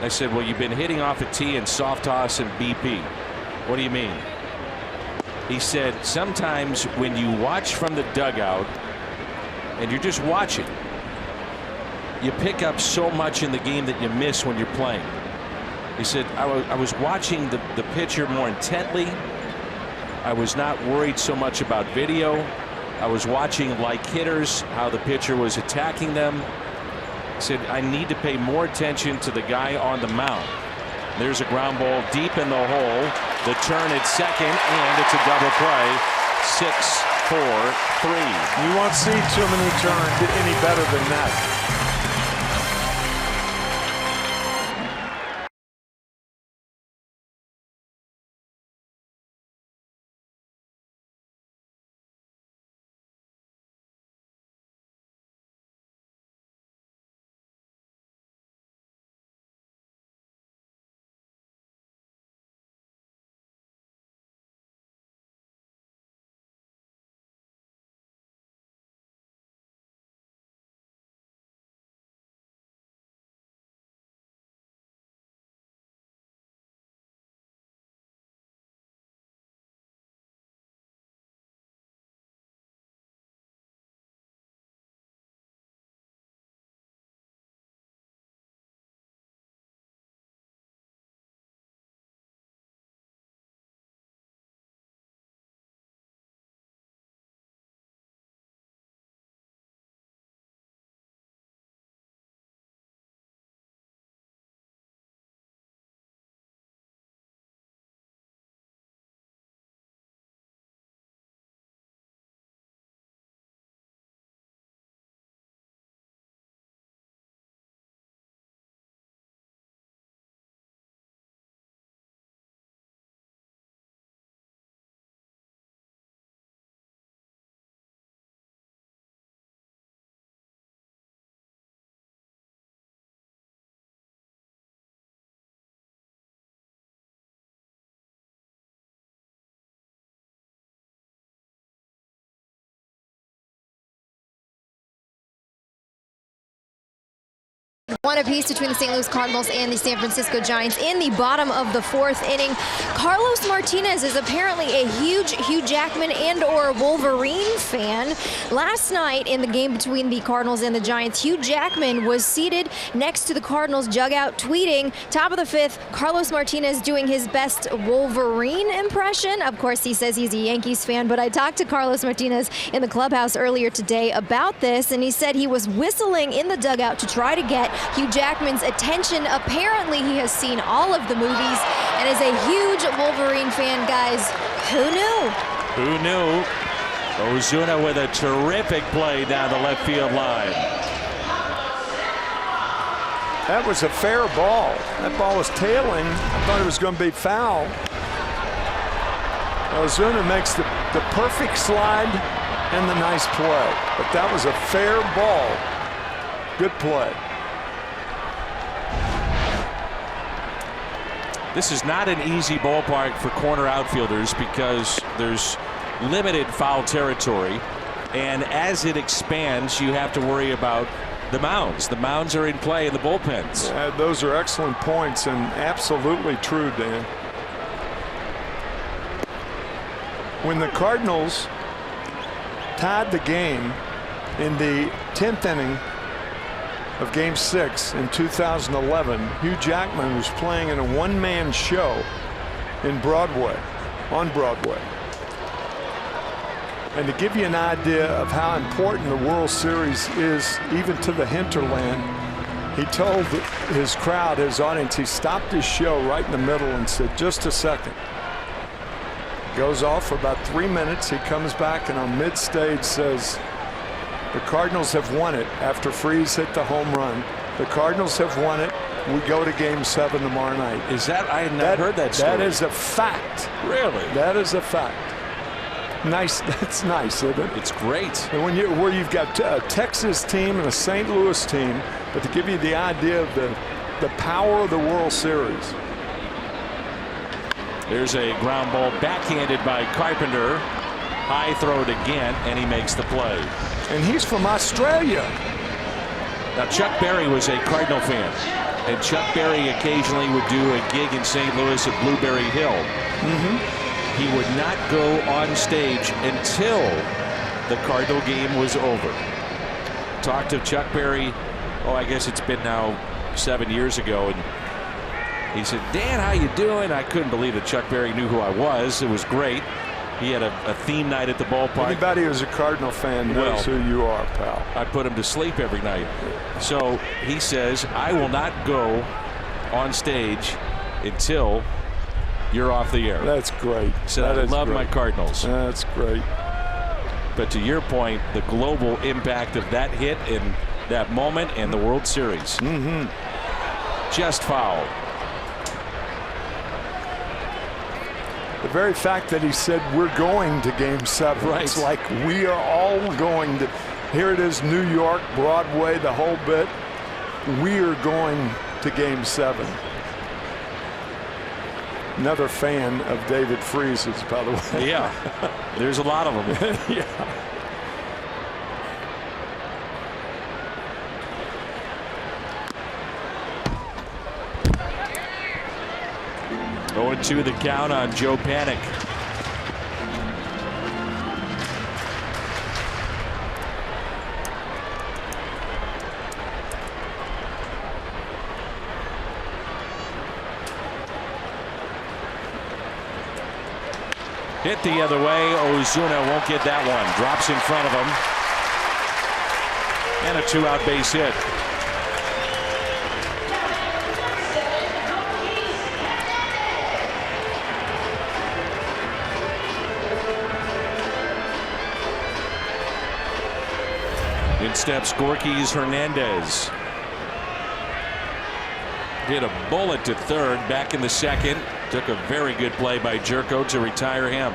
I said, well, you've been hitting off a tee and soft toss and BP. What do you mean? He said, sometimes when you watch from the dugout and you're just watching, you pick up so much in the game that you miss when you're playing. He said, I was watching the pitcher more intently. I was not worried so much about video. I was watching, like hitters, how the pitcher was attacking them. He said, I need to pay more attention to the guy on the mound. There's a ground ball deep in the hole. The turn at second, and it's a double play. 6-4-3. You won't see too many turns any better than that. One apiece between the St. Louis Cardinals and the San Francisco Giants in the bottom of the 4th inning. Carlos Martinez is apparently a huge Hugh Jackman and or Wolverine fan. Last night in the game between the Cardinals and the Giants, Hugh Jackman was seated next to the Cardinals dugout tweeting, top of the 5th, Carlos Martinez doing his best Wolverine impression. Of course, he says he's a Yankees fan, but I talked to Carlos Martinez in the clubhouse earlier today about this, and he said he was whistling in the dugout to try to get Hugh Jackman's attention. Apparently, he has seen all of the movies and is a huge Wolverine fan, guys. Who knew? Who knew? Ozuna with a terrific play down the left field line. That was a fair ball. That ball was tailing. I thought it was going to be foul. Ozuna makes the perfect slide and the nice play. But that was a fair ball. Good play. This is not an easy ballpark for corner outfielders because there's limited foul territory, and as it expands you have to worry about the mounds. The mounds are in play in the bullpens. Yeah, those are excellent points and absolutely true, Dan. When the Cardinals tied the game in the 10th inning of Game 6 in 2011, Hugh Jackman was playing in a one-man show on Broadway. And to give you an idea of how important the World Series is even to the hinterland, he told his crowd, his audience, he stopped his show right in the middle and said, just a second. Goes off for about 3 minutes. He comes back and on mid-stage says, the Cardinals have won it after Freese hit the home run. The Cardinals have won it. We go to Game 7 tomorrow night. Is that? I had not heard that story. That is a fact. Really? That is a fact. Nice. That's nice, isn't it? It's great. And when where you've got a Texas team and a St. Louis team, but to give you the idea of the power of the World Series. There's a ground ball backhanded by Carpenter. High throw it again, and he makes the play. And he's from Australia. Now, Chuck Berry was a Cardinal fan, and Chuck Berry occasionally would do a gig in St. Louis at Blueberry Hill. He would not go on stage until the Cardinal game was over. Talked to Chuck Berry, I guess it's been now 7 years ago, and he said, Dan, how you doing? I couldn't believe that Chuck Berry knew who I was. It was great. He had a theme night at the ballpark. Anybody who's a Cardinal fan knows who you are, pal. I put him to sleep every night. So he says, I will not go on stage until you're off the air. That's great. So I love my Cardinals. That's great. But to your point, the global impact of that hit and that moment and the World Series. Just foul. The very fact that he said we're going to Game 7, right. It's like we are all going to. Here it is, New York, Broadway, the whole bit. We are going to Game 7. Another fan of David Freese's, by the way. Yeah, there's a lot of them. Yeah. Going to the count on Joe Panic. Hit the other way. Ozuna won't get that one. Drops in front of him. And a 2-out base hit. In steps Gorky's Hernandez. Hit a bullet to third, back in the second. Took a very good play by Jerko to retire him.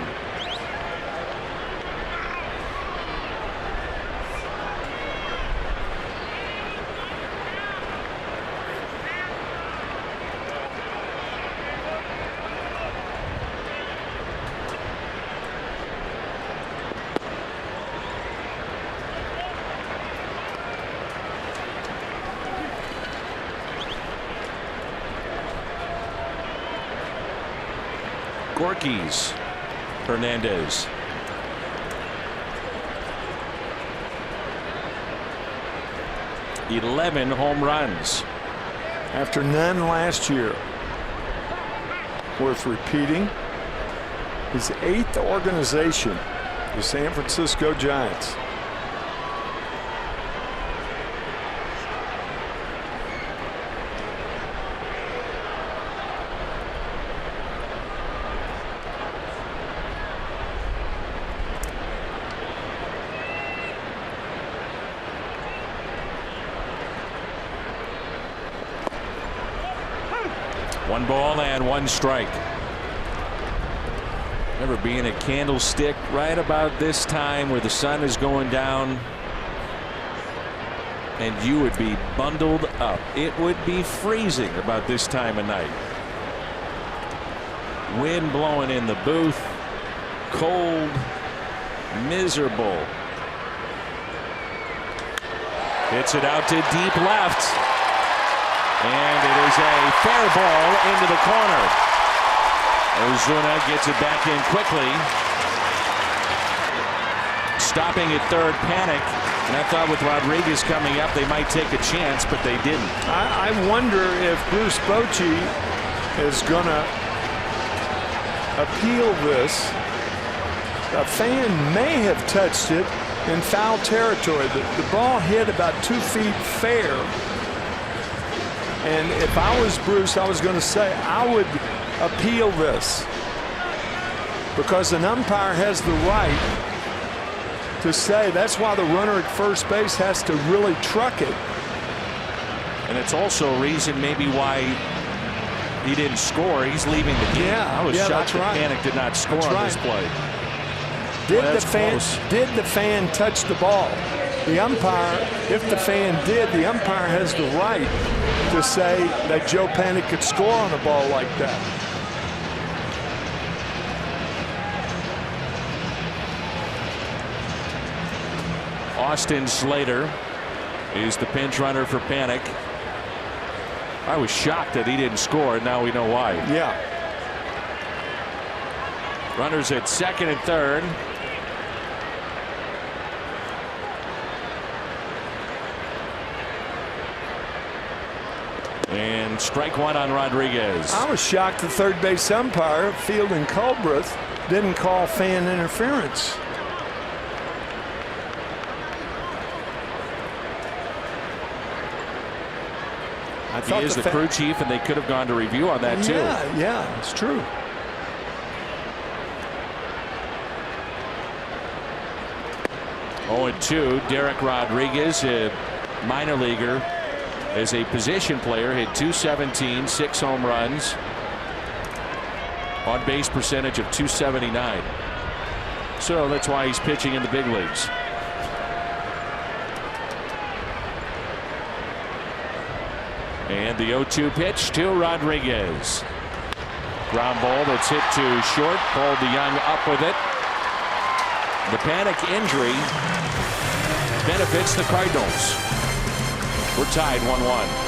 Gorky's Hernandez. "11 home runs. After none last year. Worth repeating. His 8th organization, the San Francisco Giants. One ball and one strike. Remember being a candlestick right about this time where the sun is going down and you would be bundled up. It would be freezing about this time of night. Wind blowing in the booth. Cold. Miserable. Hits it out to deep left. And it is a fair ball into the corner. Ozuna gets it back in quickly. Stopping at third, Panic. And I thought with Rodriguez coming up, they might take a chance, but they didn't. I wonder if Bruce Bochy is going to appeal this. A fan may have touched it in foul territory. The ball hit about 2 feet fair. And if I was Bruce, I was going to say I would appeal this because an umpire has the right to say. That's why the runner at first base has to really truck it. And it's also a reason maybe why he didn't score. He's leaving the game. Yeah, I was shocked that right. Panic did not score on this play. Did the fan touch the ball? The umpire, if the fan did, the umpire has the right to say that Joe Panic could score on a ball like that. Austin Slater is the pinch runner for Panic. I was shocked that he didn't score. Now we know why. Yeah. Runners at second and third. And strike one on Rodriguez. I was shocked the third base umpire, Fielding Culbreth, didn't call fan interference. He is the crew chief, and they could have gone to review on that too. Yeah, it's true. Oh, and 2, Derek Rodriguez, a minor leaguer, as a position player, hit .217, 6 home runs, on base percentage of .279. So that's why he's pitching in the big leagues. And the 0-2 pitch to Rodriguez. Ground ball that's hit to short. Paul DeJong up with it. The Panic injury benefits the Cardinals. We're tied 1-1.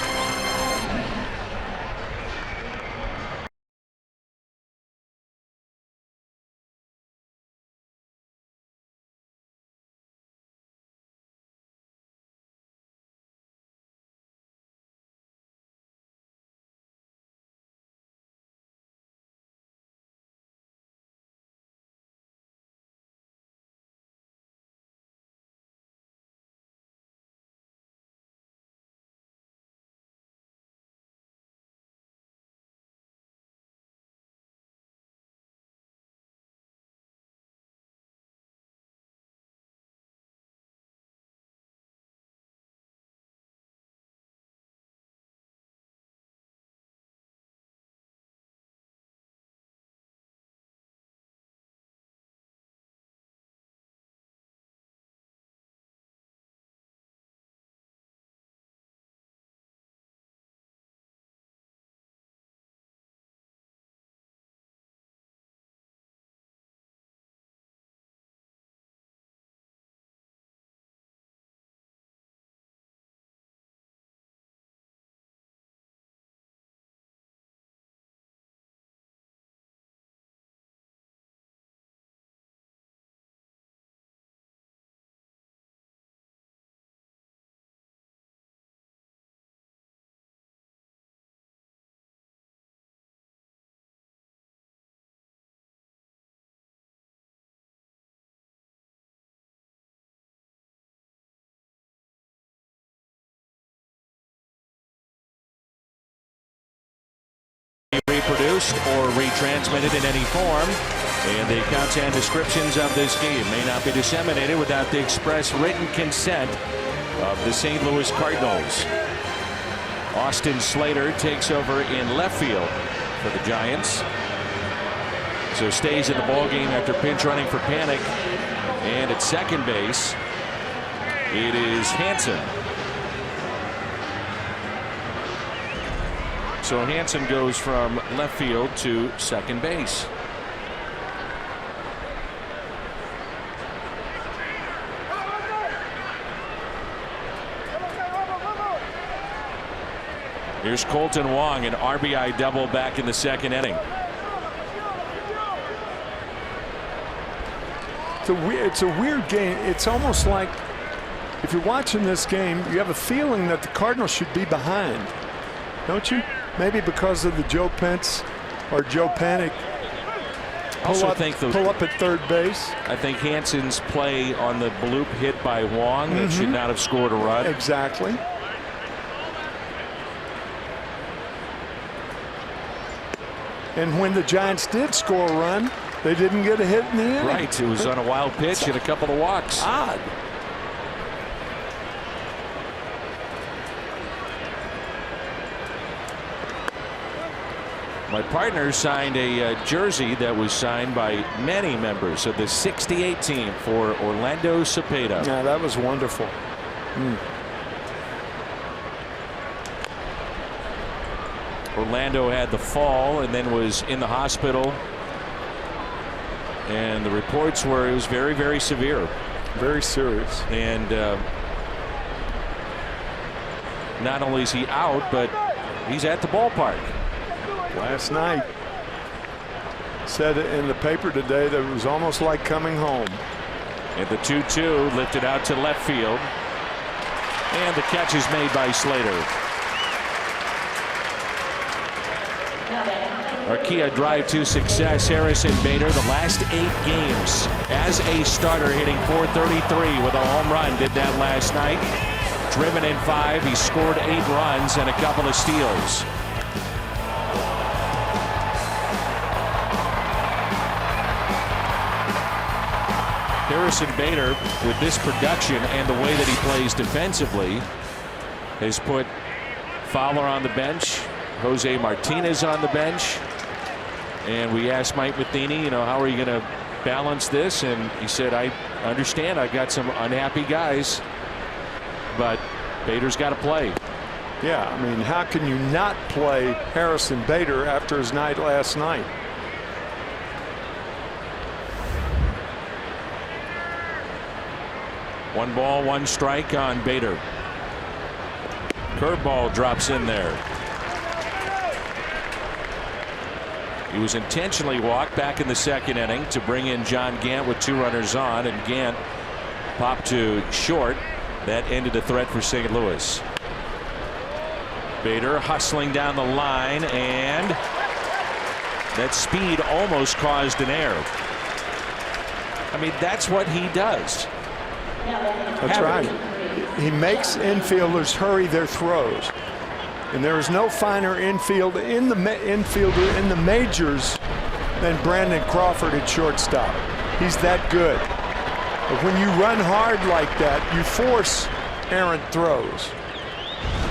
reproduced or retransmitted in any form, and the accounts and descriptions of this game may not be disseminated without the express written consent of the St. Louis Cardinals. Austin Slater takes over in left field for the Giants. So stays in the ball game after pinch running for Panic. And at second base, it is Hansen. So Hansen goes from left field to second base. Here's Colton Wong, an RBI double back in the second inning. It's a weird game. It's almost like if you're watching this game, you have a feeling that the Cardinals should be behind, don't you? Maybe because of the Joe Pence or Joe Panic pull up at third base. I think Hansen's play on the bloop hit by Wong that should not have scored a run. Exactly. And when the Giants did score a run, they didn't get a hit in the inning. Right. It was on a wild pitch and a couple of walks. Odd. My partner signed a jersey that was signed by many members of the 68 team for Orlando Cepeda. Yeah, that was wonderful. Orlando had the fall and then was in the hospital. And the reports were it was very, very severe. Very serious. And not only is he out, but he's at the ballpark. Last night said in the paper today that it was almost like coming home. And the 2-2 lifted out to left field. And the catch is made by Slater. Archaea drive to success. Harrison Bader, the last 8 games as a starter, hitting .433 with a home run. Did that last night. Driven in 5. He scored 8 runs and a couple of steals. Harrison Bader, with this production and the way that he plays defensively, has put Fowler on the bench, Jose Martinez on the bench. And we asked Mike Matheny, how are you going to balance this? And he said, I understand I've got some unhappy guys, but Bader's got to play. Yeah, I mean, how can you not play Harrison Bader after his night last night? One ball, one strike on Bader. Curveball drops in there. He was intentionally walked back in the second inning to bring in John Gant with 2 runners on, and Gant popped to short. That ended the threat for St. Louis. Bader hustling down the line, and that speed almost caused an error. I mean, that's what he does. That's right. He makes infielders hurry their throws. And there is no finer infielder in the majors than Brandon Crawford at shortstop. He's that good. But when you run hard like that, you force errant throws.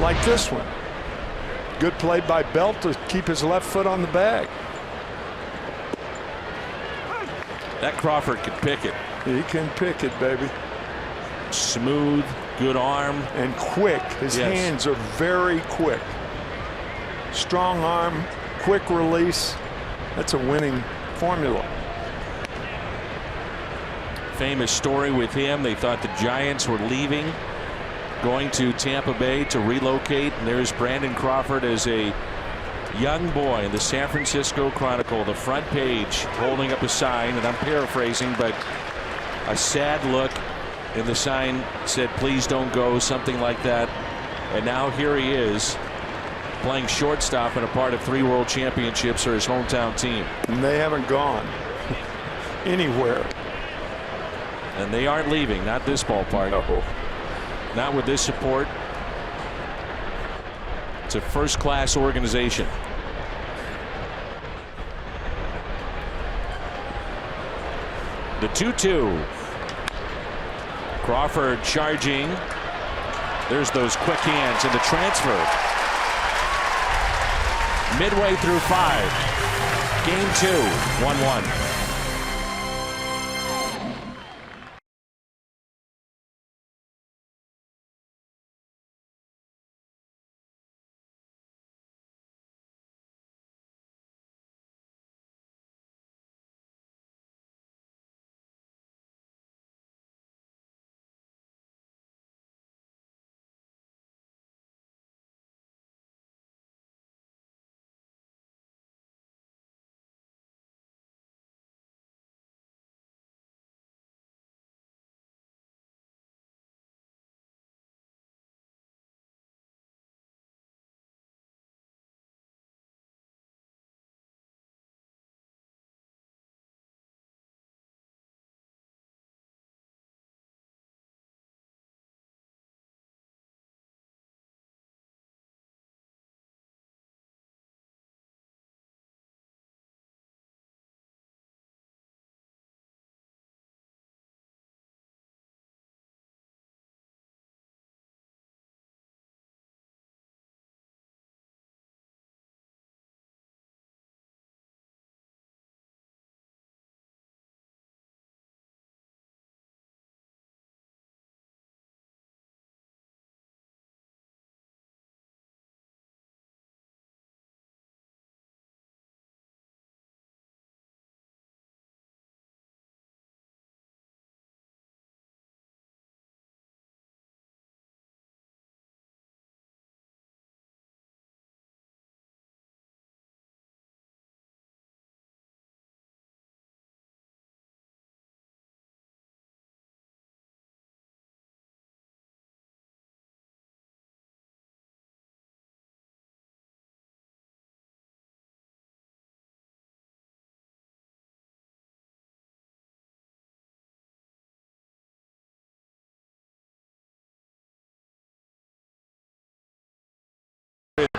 Like this one. Good play by Belt to keep his left foot on the bag. That Crawford can pick it. He can pick it, baby. Smooth, good arm. And quick. His hands are very quick. Strong arm, quick release. That's a winning formula. Famous story with him. They thought the Giants were leaving, going to Tampa Bay to relocate. And there's Brandon Crawford as a young boy in the San Francisco Chronicle, the front page, holding up a sign, and I'm paraphrasing, but a sad look. And the sign said, "Please don't go," something like that. And now here he is playing shortstop and a part of 3 world championships for his hometown team. And they haven't gone anywhere. And they aren't leaving, not this ballpark. No. Not with this support. It's a first-class organization. The 2-2. Crawford charging. There's those quick hands in the transfer. Midway through 5. Game 2, 1-1.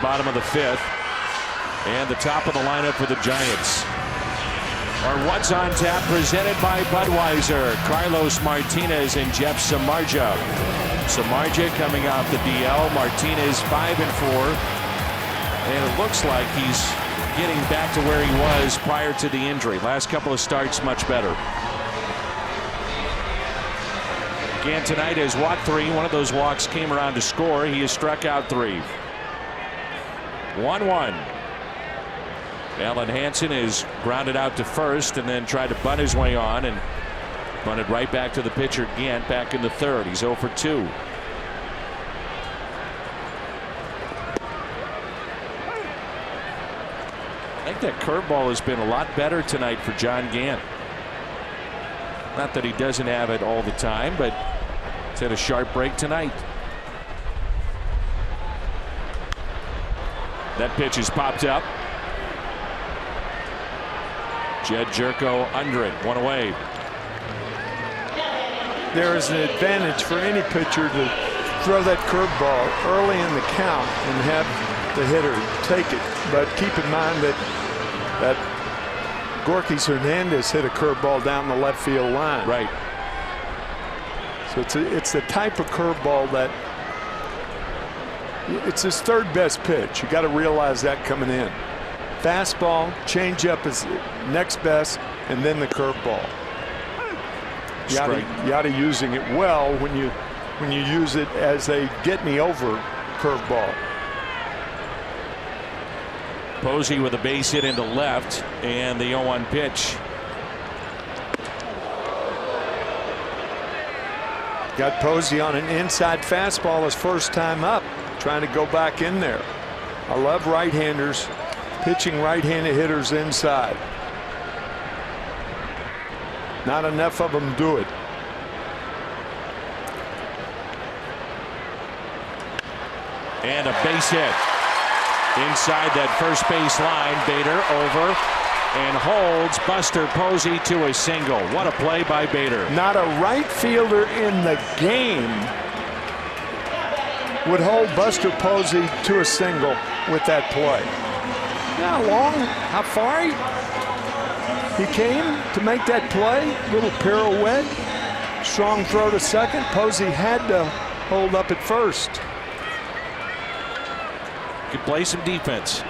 Bottom of the 5th, and the top of the lineup for the Giants. Our What's on Tap presented by Budweiser, Carlos Martinez and Jeff Samardzija. Samardzija coming off the DL, Martinez 5-4, and it looks like he's getting back to where he was prior to the injury. Last couple of starts much better. Again tonight is walk 3. One of those walks came around to score. He has struck out 3. 1-1. Alan Hansen is grounded out to first and then tried to bunt his way on and bunted right back to the pitcher Gant back in the 3rd. He's 0 for 2. I think that curveball has been a lot better tonight for John Gant. Not that he doesn't have it all the time, but it's had a sharp break tonight. That pitch is popped up. Jed Jerko under it, 1 away. There is an advantage for any pitcher to throw that curveball early in the count and have the hitter take it. But keep in mind that Gorkys Hernandez hit a curveball down the left field line. Right. So it's the type of curveball that it's his 3rd best pitch. You got to realize that coming in. Fastball, changeup is next best, and then the curveball. Yachty using it well when you use it as a get me over curveball. Posey with a base hit into left, and the 0-1 pitch. Got Posey on an inside fastball his first time up, trying to go back in there. I love right-handers pitching right-handed hitters inside. Not enough of them do it. And a base hit inside that first base line. Bader over and holds Buster Posey to a single. What a play by Bader. Not a right fielder in the game would hold Buster Posey to a single with that play. How long? How far? He came to make that play, little pirouette, strong throw to second. Posey had to hold up at first. Could play some defense.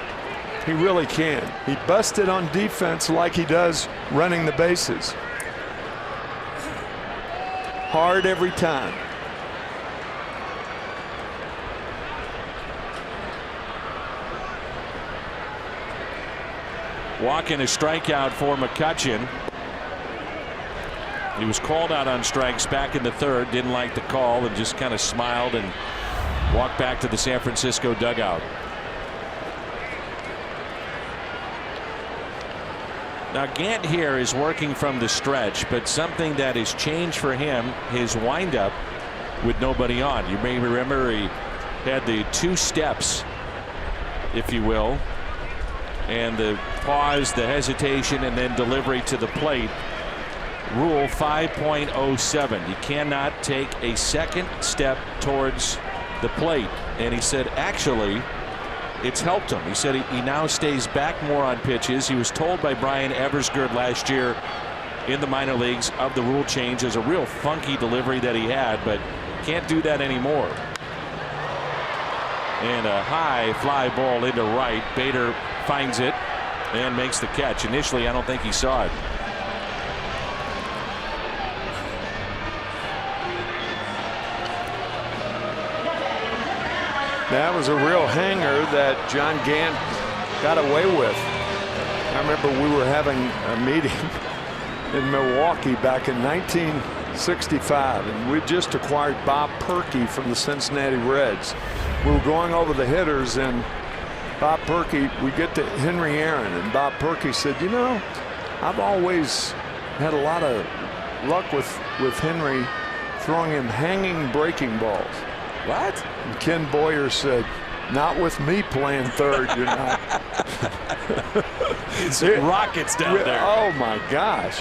He really can. He busted on defense like he does running the bases. Hard every time. Walk and a strikeout for McCutchen. He was called out on strikes back in the third, didn't like the call, and just kind of smiled and walked back to the San Francisco dugout. Now Gant here is working from the stretch, but something that has changed for him, his windup with nobody on. You may remember he had the 2 steps, if you will, and the pause, the hesitation, and then delivery to the plate. Rule 5.07. You cannot take a second step towards the plate. And he said actually it's helped him. He said he now stays back more on pitches. He was told by Brian Eversgerd last year in the minor leagues of the rule change. As a real funky delivery that he had, but can't do that anymore. And a high fly ball into right. Bader finds it and makes the catch. Initially, I don't think he saw it. That was a real hanger that John Gant got away with. I remember we were having a meeting in Milwaukee back in 1965, and we just acquired Bob Perky from the Cincinnati Reds. We were going over the hitters, and Bob Perky, we get to Henry Aaron, and Bob Perky said, you know, I've always had a lot of luck with Henry throwing him hanging breaking balls. What? And Ken Boyer said, not with me playing third, you're not. It's rockets down there. Oh my gosh.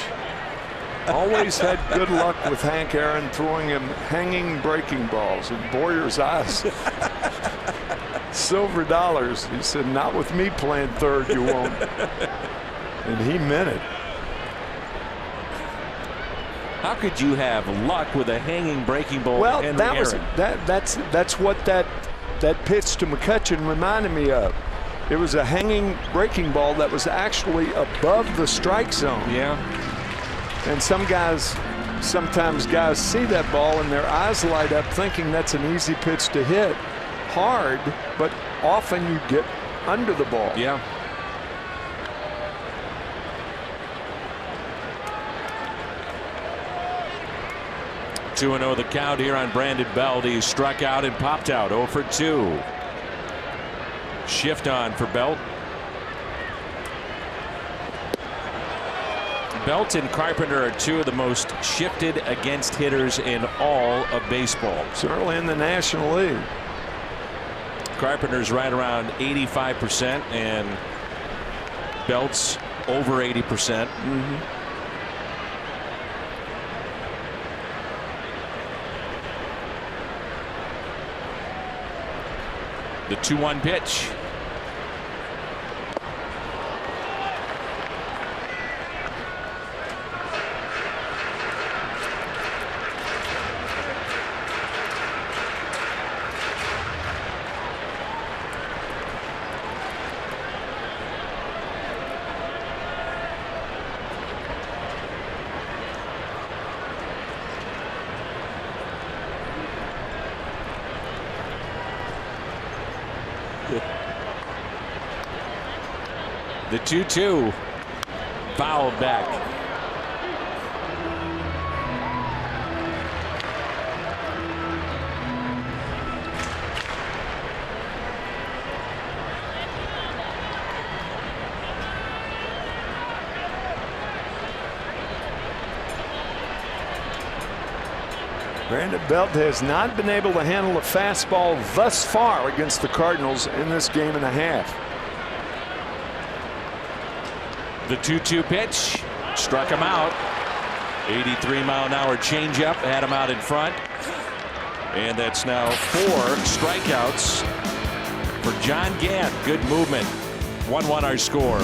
Always had good luck with Hank Aaron throwing him hanging breaking balls. And Boyer's eyes, silver dollars. He said, not with me playing third, you won't. And he meant it. How could you have luck with a hanging breaking ball? Well, Henry that was Aaron? that's what that pitch to McCutchen reminded me of. It was a hanging breaking ball that was actually above the strike zone. Yeah. And sometimes guys see that ball and their eyes light up thinking that's an easy pitch to hit hard, but often you get under the ball. Yeah. Two 2-0 the count here on Brandon Belt. He struck out and popped out 0 for 2. Shift on for Belt. Belt and Carpenter are 2 of the most shifted against hitters in all of baseball. Certainly in the National League. Carpenter's right around 85% and Belt's over 80%. The 2-1 pitch. The 2-2 fouled back. Brandon Belt has not been able to handle a fastball thus far against the Cardinals in this game and a half. The 2-2 pitch struck him out. 83-mile-an-hour changeup had him out in front. And that's now 4 strikeouts for John Gant. Good movement. 1-1 our score.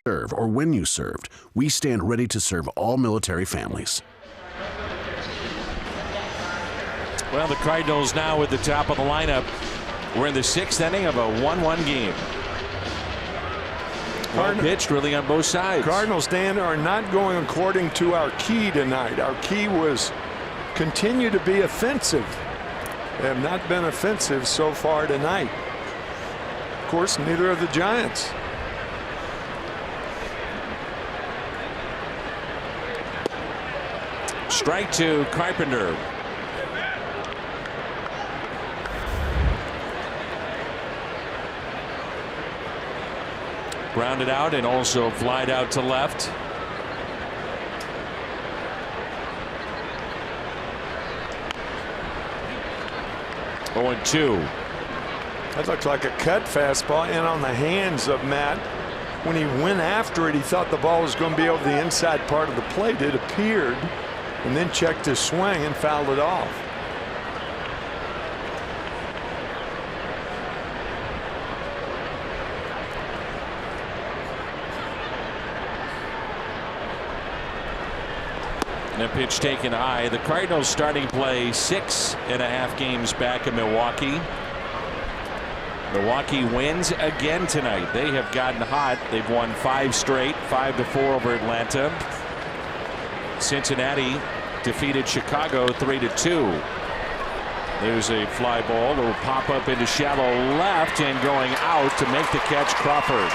serve or when you served, we stand ready to serve all military families. Well, the Cardinals now at the top of the lineup. We're in the 6th inning of a 1-1 game. Well pitched really on both sides. Cardinals, Dan, are not going according to our key tonight. Our key was continue to be offensive. They have not been offensive so far tonight. Of course, neither of the Giants. Strike to Carpenter. Grounded out and also flied out to left. Oh, 2. That looked like a cut fastball in on the hands of Matt. When he went after it, he thought the ball was going to be over the inside part of the plate. It appeared, and then checked his swing and fouled it off. And a pitch taken high. The Cardinals starting play 6.5 games back in Milwaukee. Milwaukee wins again tonight. They have gotten hot. They've won 5 straight, 5-4 over Atlanta. Cincinnati defeated Chicago 3-2. There's a fly ball. It'll pop up into shallow left and going out to make the catch, Crawford.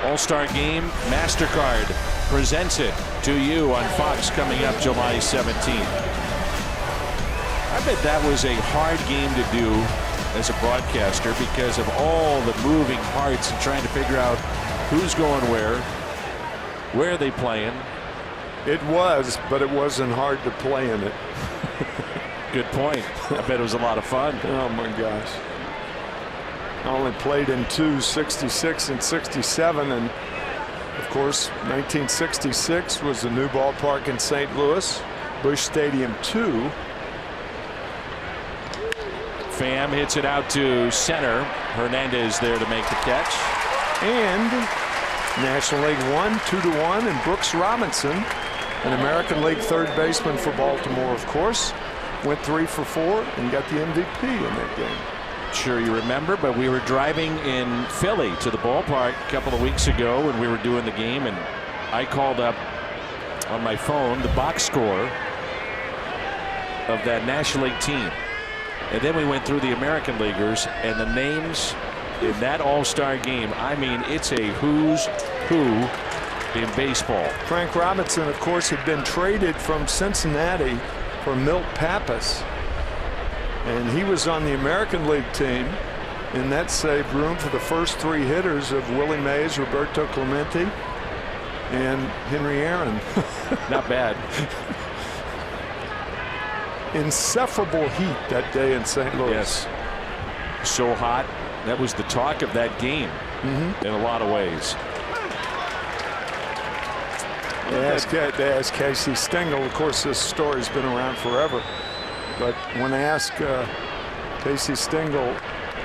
All-Star Game MasterCard presents it to you on Fox coming up July 17th. I bet that was a hard game to do as a broadcaster because of all the moving parts and trying to figure out who's going where are they playing. It was, but it wasn't hard to play in it. Good point. I bet it was a lot of fun. Oh my gosh. I only played in 2, 66 and 67, and of course 1966 was the new ballpark in St. Louis, Busch Stadium 2. Pham hits it out to center. Hernandez there to make the catch. And National League 1, 2-1, and Brooks Robinson, an American League third baseman for Baltimore, of course, went 3 for 4 and got the MVP in that game. Sure you remember, but we were driving in Philly to the ballpark a couple of weeks ago when we were doing the game, and I called up on my phone the box score of that National League team. And then we went through the American Leaguers and the names in that All-Star game. I mean, it's a who's who in baseball. Frank Robinson, of course, had been traded from Cincinnati for Milt Pappas. And he was on the American League team, and that saved room for the first 3 hitters of Willie Mays, Roberto Clemente, and Henry Aaron. Not bad. Insufferable heat that day in St. Louis. Yes. So hot. That was the talk of that game in a lot of ways. They asked Casey Stengel. Of course, this story's been around forever. But when they asked Casey Stengel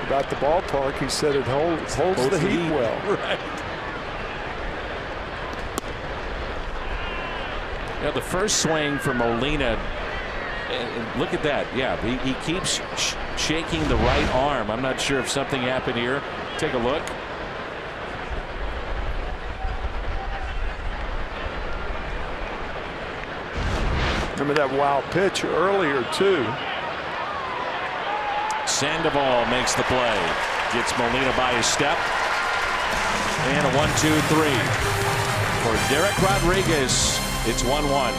about the ballpark, he said it holds the heat well. Right. Yeah, the first swing for Molina, and look at that. Yeah, he keeps shaking the right arm. I'm not sure if something happened here. Take a look. Remember that wild pitch earlier, too. Sandoval makes the play. Gets Molina by his step. And a 1-2-3. For Derek Rodriguez, it's 1-1.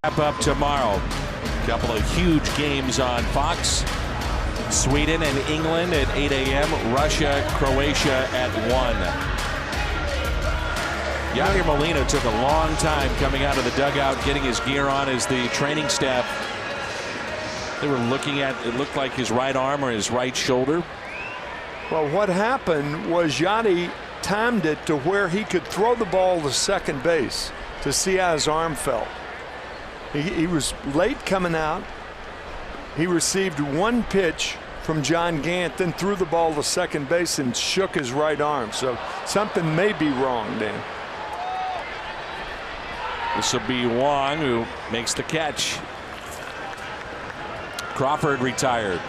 wrap up tomorrow. A couple of huge games on Fox. Sweden and England at 8 a.m. Russia, Croatia at 1. Yadier Molina took a long time coming out of the dugout, getting his gear on as the training staff. They were looking at, it looked like his right arm or his right shoulder. Well, what happened was Yadi timed it to where he could throw the ball to second base to see how his arm felt. He was late coming out. He received one pitch from John Gant, then threw the ball to second base and shook his right arm. So something may be wrong, Dan. This will be Wong who makes the catch. Crawford retired.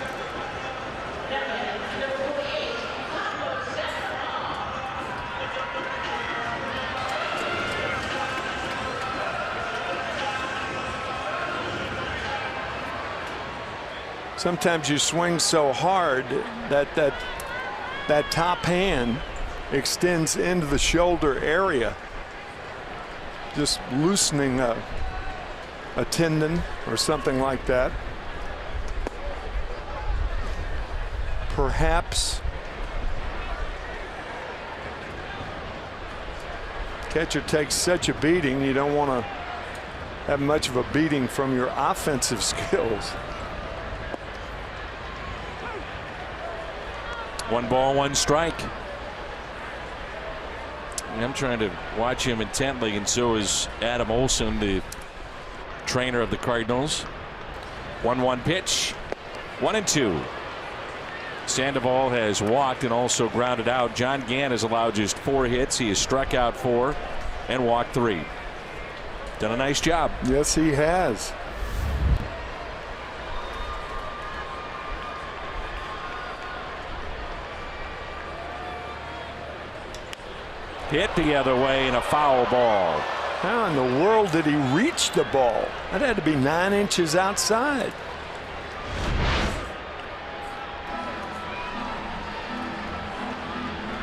Sometimes you swing so hard that top hand extends into the shoulder area, just loosening a tendon or something like that. Perhaps catcher takes such a beating, you don't want to have much of a beating from your offensive skills. 1 ball, 1 strike. And I'm trying to watch him intently, and so is Adam Olson, the trainer of the Cardinals. 1-1 pitch. 1-2. Sandoval has walked and also grounded out. John Gant has allowed just 4 hits. He has struck out 4 and walked 3. Done a nice job. Yes, he has. Hit the other way in a foul ball. How in the world did he reach the ball? That had to be 9 inches outside.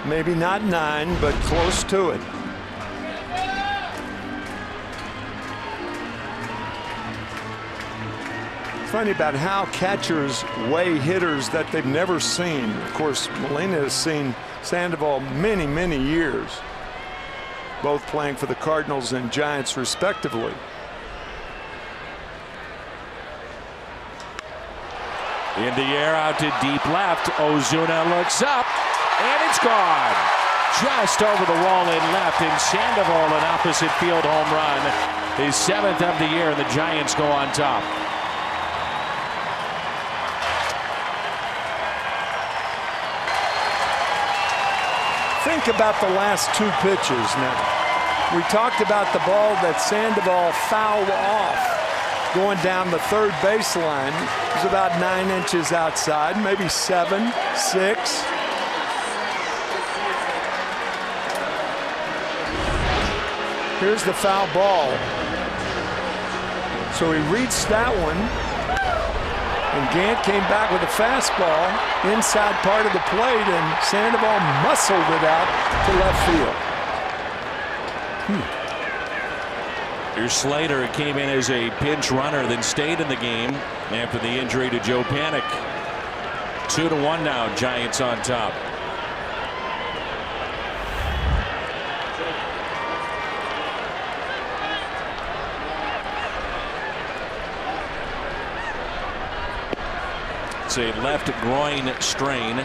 Maybe not 9, but close to it. Funny about how catchers weigh hitters that they've never seen. Of course, Molina has seen Sandoval many, many years, both playing for the Cardinals and Giants respectively. In the air, out to deep left. Ozuna looks up, and it's gone. Just over the wall in left, and Sandoval an opposite field home run. His 7th of the year, and the Giants go on top. Think about the last 2 pitches now. We talked about the ball that Sandoval fouled off going down the third baseline. It was about 9 inches outside, maybe 7, 6. Here's the foul ball. So he reached that one, and Gant came back with a fastball inside part of the plate, and Sandoval muscled it out to left field. Here's Slater, who came in as a pinch runner, then stayed in the game after the injury to Joe Panik. 2-1 now, Giants on top. It's a left groin strain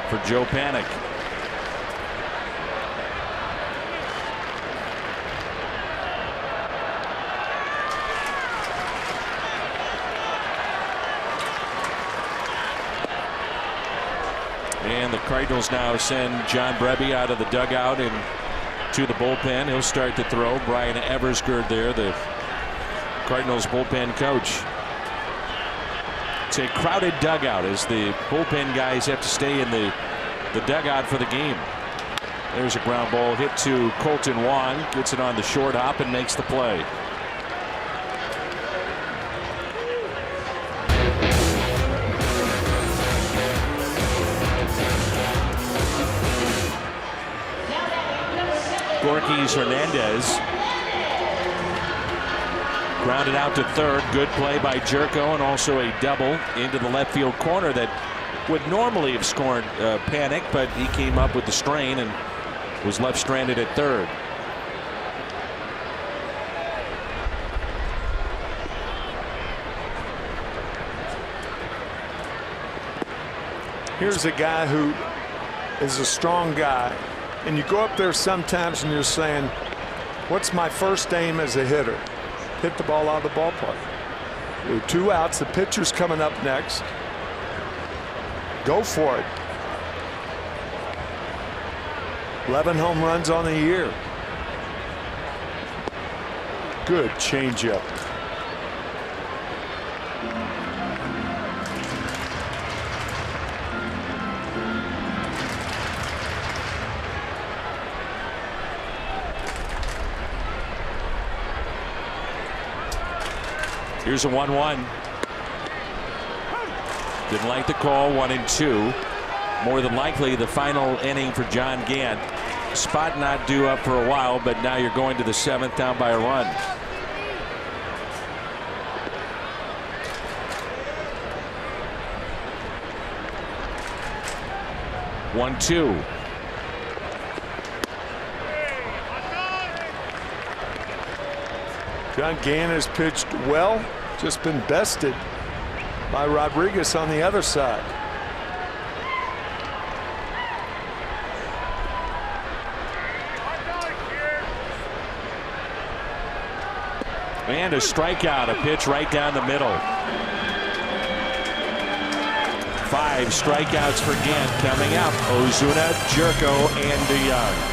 for Joe Panik. And the Cardinals now send John Brebbie out of the dugout and to the bullpen. He'll start to throw. Brian Eversgerd there, the Cardinals bullpen coach. It's a crowded dugout as the bullpen guys have to stay in the dugout for the game. There's a ground ball hit to Colton Wong. Gets it on the short hop and makes the play. Gorkys Hernandez Grounded out to third. Good play by Jerko, and also a double into the left field corner that would normally have scored panic, but he came up with the strain and was left stranded at third. Here's a guy who is a strong guy, and you go up there sometimes and you're saying, what's my first aim as a hitter? Hit the ball out of the ballpark. With 2 outs, the pitcher's coming up next. Go for it. 11 home runs on the year. Good changeup. Here's a 1-1. Didn't like the call. 1-2. More than likely the final inning for John Gant. Spot not due up for a while, but now you're going to the 7th down by a run. One, two. John Gant has pitched well, just been bested by Rodriguez on the other side. And a strikeout, a pitch right down the middle. 5 strikeouts for Gant coming up. Ozuna, Jerko, and DeJong.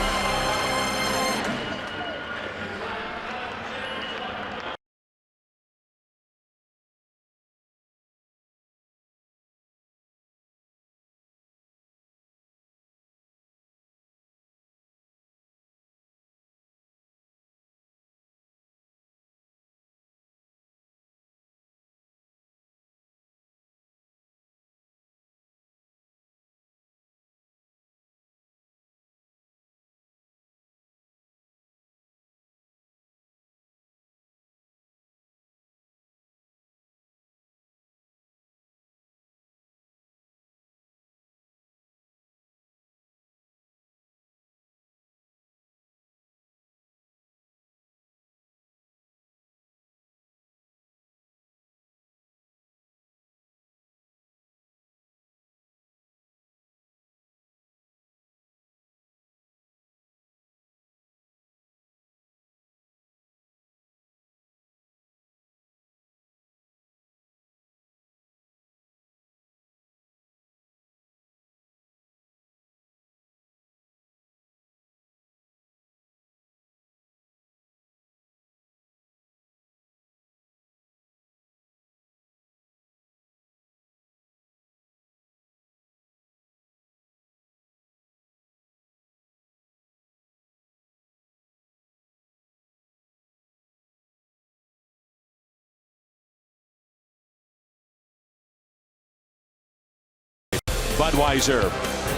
Budweiser.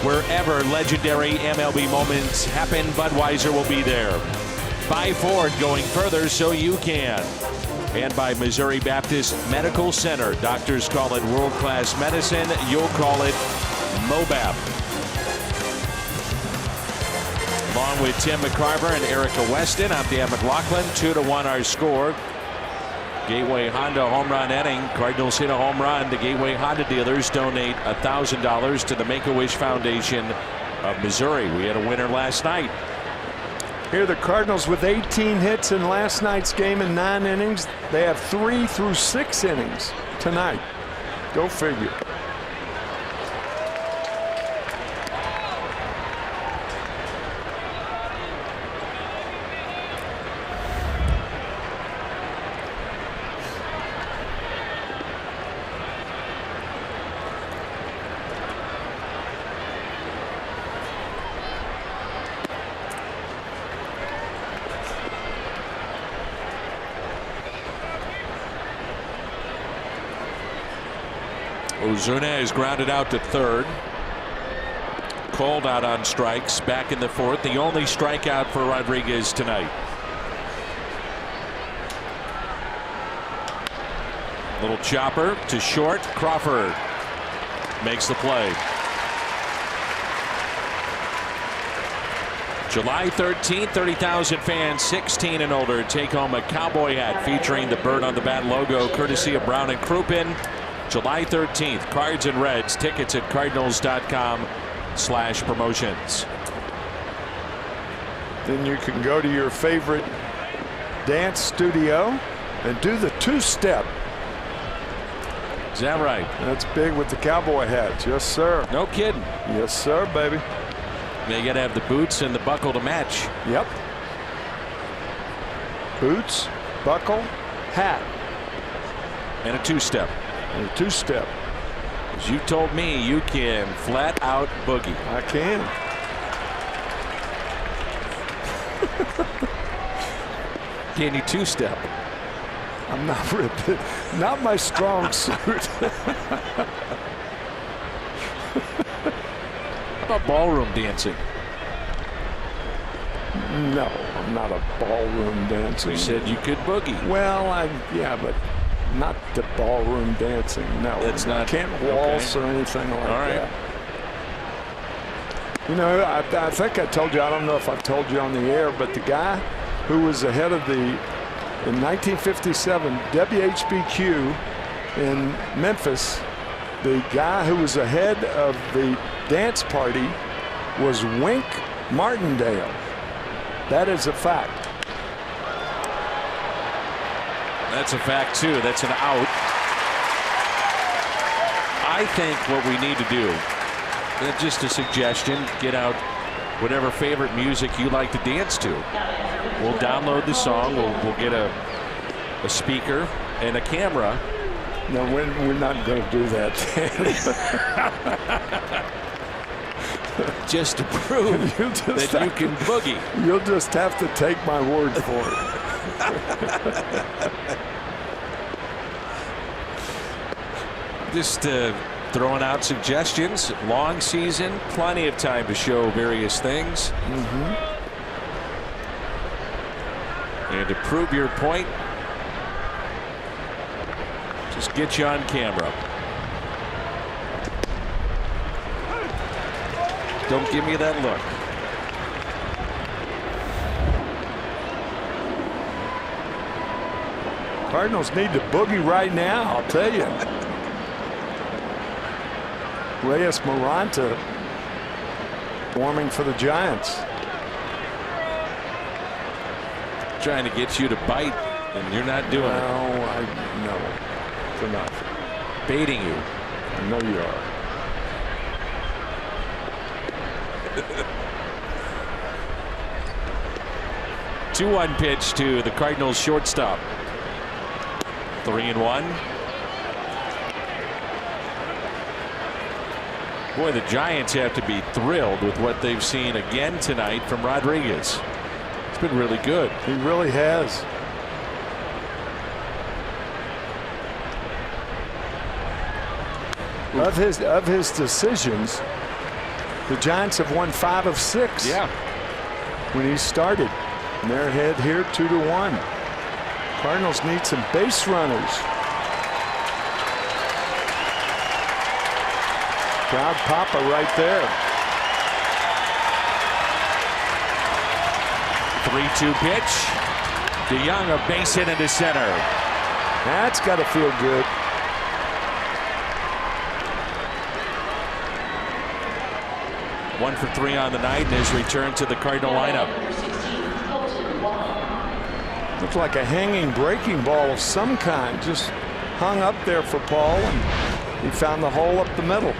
Wherever legendary MLB moments happen, Budweiser will be there. Buy Ford, going further so you can. And by Missouri Baptist Medical Center. Doctors call it world-class medicine. You'll call it MOBAP. Along with Tim McCarver and Erica Weston, I'm Dan McLaughlin. 2-1 our score. Gateway Honda home run inning. Cardinals hit a home run. The Gateway Honda dealers donate $1,000 to the Make-A-Wish Foundation of Missouri. We had a winner last night. Here the Cardinals with 18 hits in last night's game in 9 innings. They have 3 through 6 innings tonight. Go figure. Ozuna is grounded out to third. Called out on strikes. Back in the 4th. The only strikeout for Rodriguez tonight. Little chopper to short. Crawford makes the play. July 13th, 30,000 fans 16 and older take home a cowboy hat featuring the bird on the bat logo, courtesy of Brown and Crouppen. July 13th, Cards and Reds. Tickets at cardinals.com/promotions. Then you can go to your favorite dance studio and do the two-step. Is that right? That's big with the cowboy hats. Yes, sir. No kidding. Yes, sir, baby. They got to have the boots and the buckle to match. Yep. Boots, buckle, hat. And a two-step. And a two-step. As you told me, you can flat out boogie. I can. Can you two-step? I'm not ripping. Not my strong suit. How about ballroom dancing? No, I'm not a ballroom dancer. You said you could boogie. Well, yeah, but not the ballroom dancing. No, that's not. I can't waltz or anything like that. You know, I think I told you. I don't know if I've told you on the air, but the guy who was the head of the in 1957 WHBQ in Memphis, the guy who was the head of the dance party was Wink Martindale. That is a fact. That's a fact too. That's an out. I think what we need to do, just a suggestion, get out whatever favorite music you like to dance to. We'll download the song. We'll get a speaker and a camera. No, we're not going to do that. Just to prove that you can boogie. You'll just have to take my word for it. Just throwing out suggestions. Long season, plenty of time to show various things. And to prove your point, just get you on camera. Don't give me that look. Cardinals need to boogie right now, I'll tell you. Reyes Maranta warming for the Giants. Trying to get you to bite, and you're not doing it. No, it's enough. Baiting you. I know you are. 2-1 pitch to the Cardinals shortstop. 3-1. Boy, the Giants have to be thrilled with what they've seen again tonight from Rodriguez. It's been really good. He really has. Of his decisions, the Giants have won 5 of 6. Yeah. When he started, and they're ahead here 2-1. Cardinals need some base runners. Crowd papa right there. 3-2 pitch. DeJong a base hit into center. That's got to feel good. One for 3 on the night and his return to the Cardinal lineup. Looked like a hanging breaking ball of some kind. Just hung up there for Paul, and he found the hole up the middle.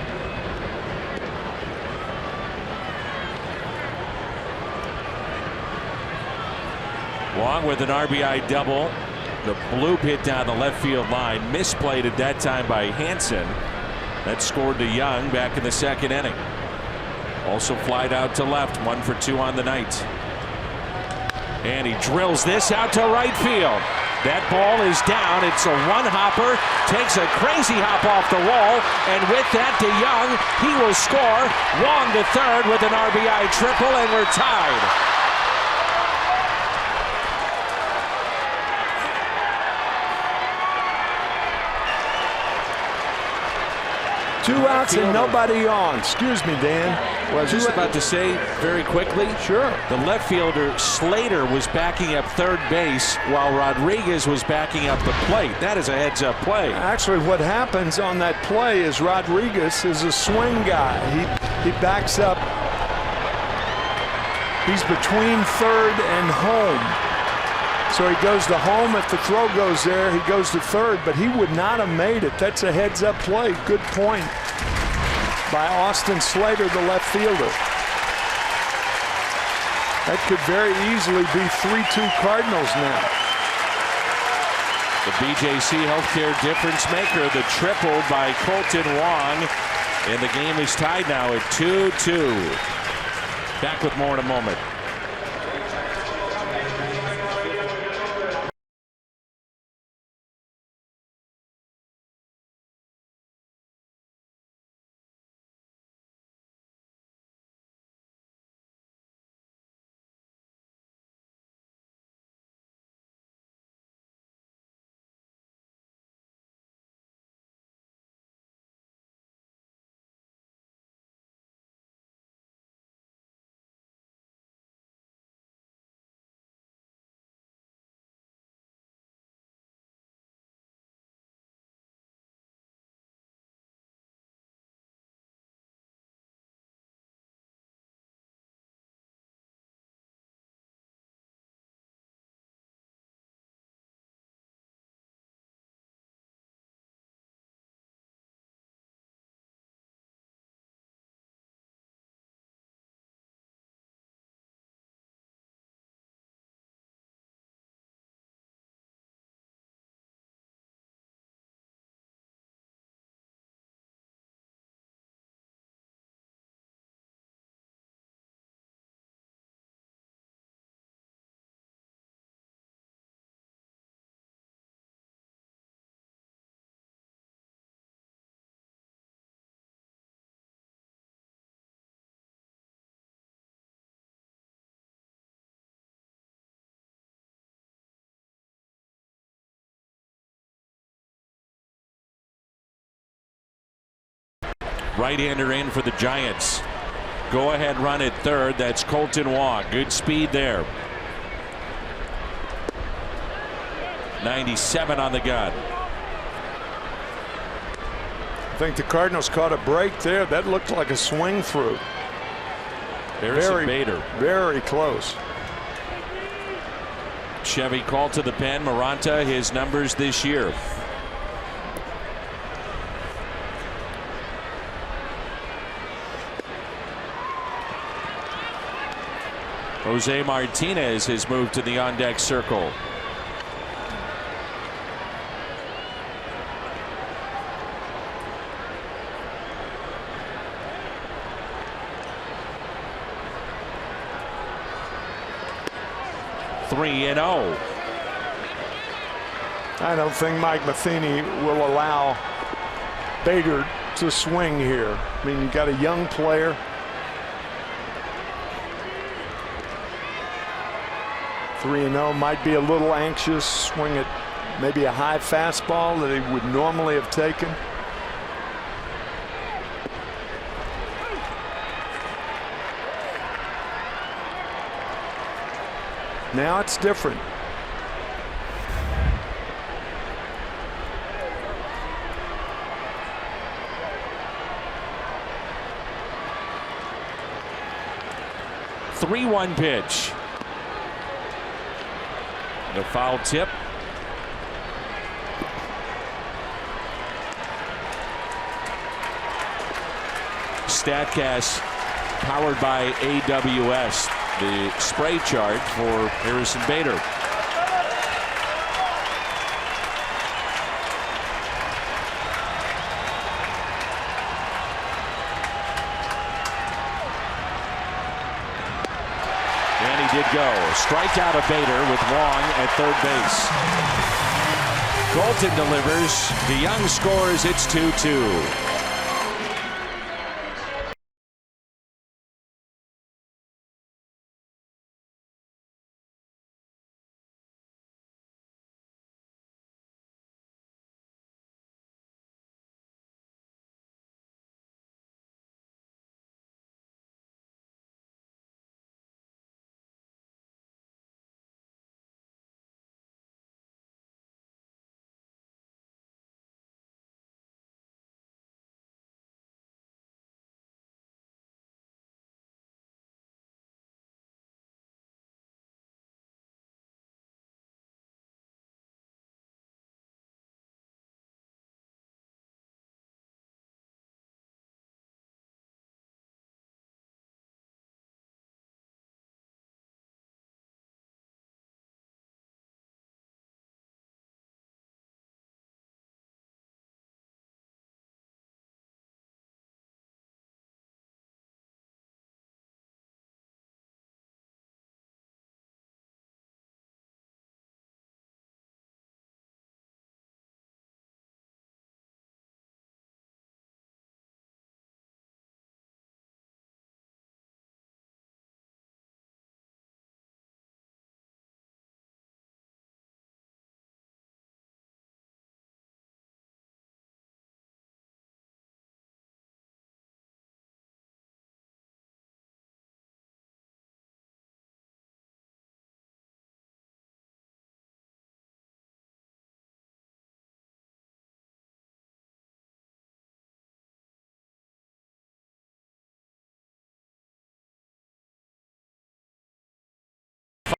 Wong with an RBI double. The bloop hit down the left field line. Misplayed at that time by Hansen. That scored DeJong back in the 2nd inning. Also flied out to left. 1 for 2 on the night. And he drills this out to right field. That ball is down. It's a one-hopper. Takes a crazy hop off the wall. And with that, DeJong, he will score. Wong to third with an RBI triple, and we're tied. 2 outs and nobody on. Excuse me, Dan. Well, I was just about to say very quickly. Sure. The left fielder Slater was backing up third base while Rodriguez was backing up the plate. That is a heads-up play. Actually, what happens on that play is Rodriguez is a swing guy. He backs up. He's between third and home. So he goes to home. If the throw goes there, he goes to third, but he would not have made it. That's a heads-up play. Good point by Austin Slater, the left fielder. That could very easily be 3-2 Cardinals now. The BJC Healthcare difference maker, the triple by Colton Wong, and the game is tied now at 2-2. Back with more in a moment. Right-hander in for the Giants. Go-ahead run at third. That's Colton Wong. Good speed there. 97 on the gun. I think the Cardinals caught a break there. That looked like a swing through. Harrison Bader. Very close. Chevy called to the pen. Maranta, his numbers this year. Jose Martinez has moved to the on-deck circle. Three and 0. I don't think Mike Matheny will allow Bader to swing here. I mean, you got a young player. 3-0, might be a little anxious, swing at maybe a high fastball that he would normally have taken. Now it's different. Three-one pitch. The foul tip. StatCast powered by AWS. The spray chart for Harrison Bader. And he did go. Strikeout of Bader with Wong at third base. Colton delivers. DeJong scores. It's 2-2.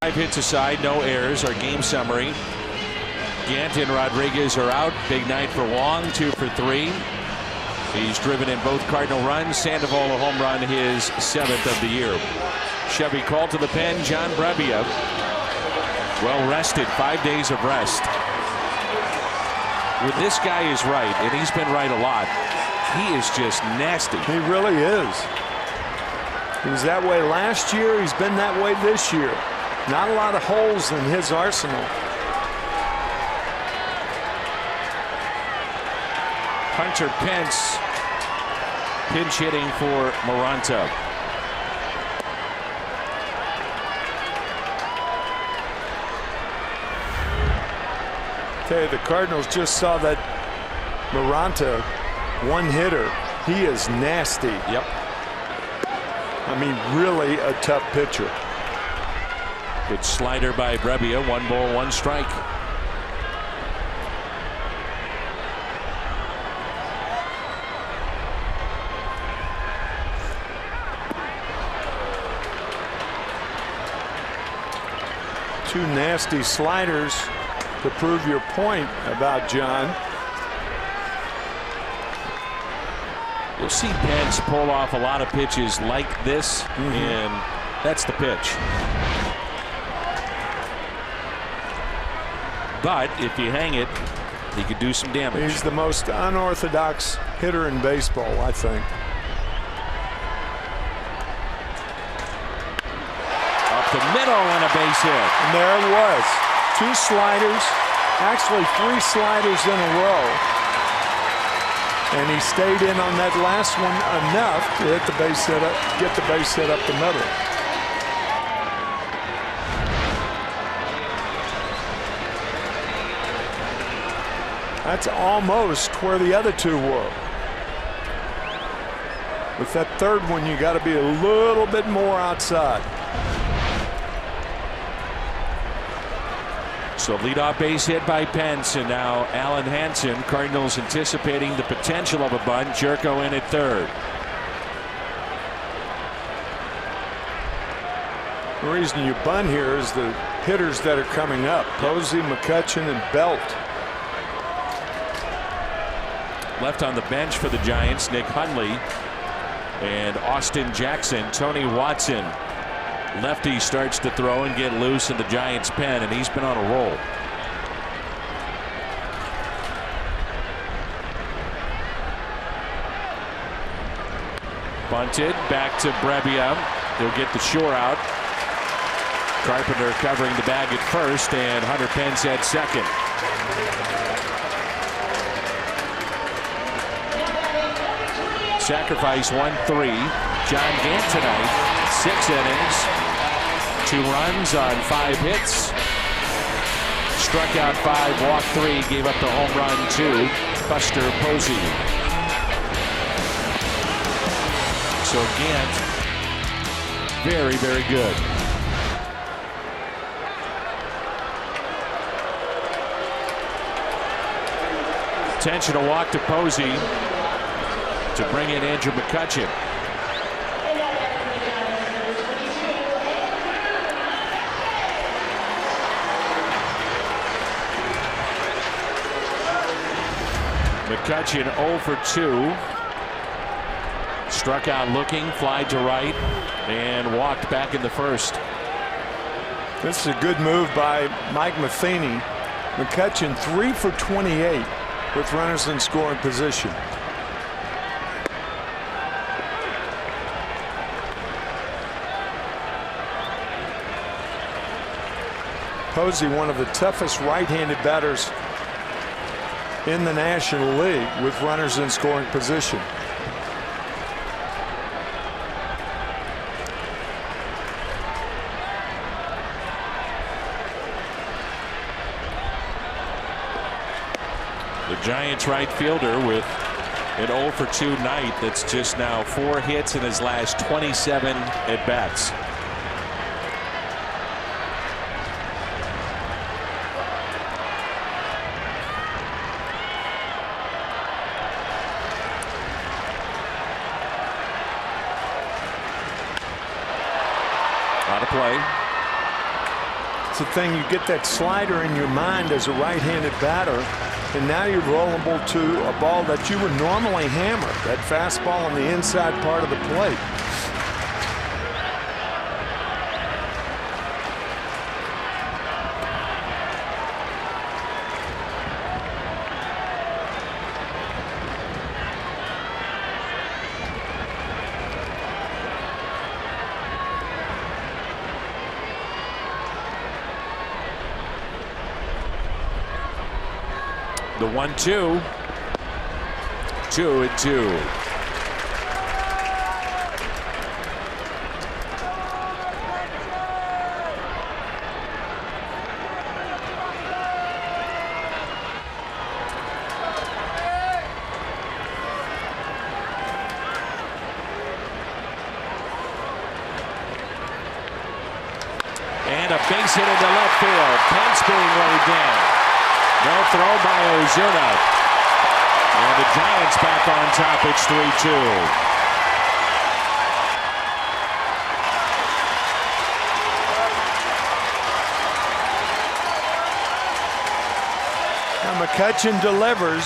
5 hits aside, no errors. Our game summary. Gant and Rodriguez are out. Big night for Wong, 2 for 3. He's driven in both Cardinal runs. Sandoval a home run, his 7th of the year. Chevy called to the pen. John Brebbia, well rested, 5 days of rest. When this guy is right, and he's been right a lot, he is just nasty. He really is. He was that way last year. He's been that way this year. Not a lot of holes in his arsenal. Hunter Pence pinch hitting for Moranta. Tell you, the Cardinals just saw that Moranta one hitter. He is nasty. Yep. I mean, really a tough pitcher. Good slider by Brebbia. 1 ball, 1 strike. Two nasty sliders to prove your point about John. You'll see Pence pull off a lot of pitches like this, and that's the pitch. But if you hang it, he could do some damage. He's the most unorthodox hitter in baseball, I think. Up the middle and a base hit. And there it was. 2 sliders, actually 3 sliders in a row. And he stayed in on that last one enough to hit the base hit up, get the base hit up the middle. That's almost where the other 2 were. With that 3rd one, you got to be a little bit more outside. So leadoff base hit by Pence, and now Alan Hansen. Cardinals anticipating the potential of a bunt. Jerko in at 3rd. The reason you bunt here is the hitters that are coming up. Posey, McCutchen, and Belt. Left on the bench for the Giants, Nick Hundley and Austin Jackson. Tony Watson, lefty, starts to throw and get loose in the Giants' pen, and he's been on a roll. Bunted back to Brebbia. He'll get the shore out. Carpenter covering the bag at first, and Hunter Pence at second. Sacrifice 1-3. John Gant tonight, 6 innings, 2 runs on 5 hits. Struck out 5, walked 3, gave up the home run to Buster Posey. So Gant, very, very good. Intentional walk to Posey to bring in Andrew McCutchen. McCutchen 0 for 2. Struck out looking, flied to right, and walked back in the first. This is a good move by Mike Matheny. McCutchen 3 for 28 with runners in scoring position. Posey, one of the toughest right-handed batters in the National League with runners in scoring position. The Giants right fielder with an 0 for 2 night. That's just now 4 hits in his last 27 at-bats. Out of play. It's the thing, you get that slider in your mind as a right-handed batter, and now you're vulnerable to a ball that you would normally hammer, that fastball on the inside part of the plate. The 1-2. 2-2. And a base hit into left field. Pence being laid down. No throw by Ozuna. And the Giants back on top. It's 3-2. Now McCutchen delivers.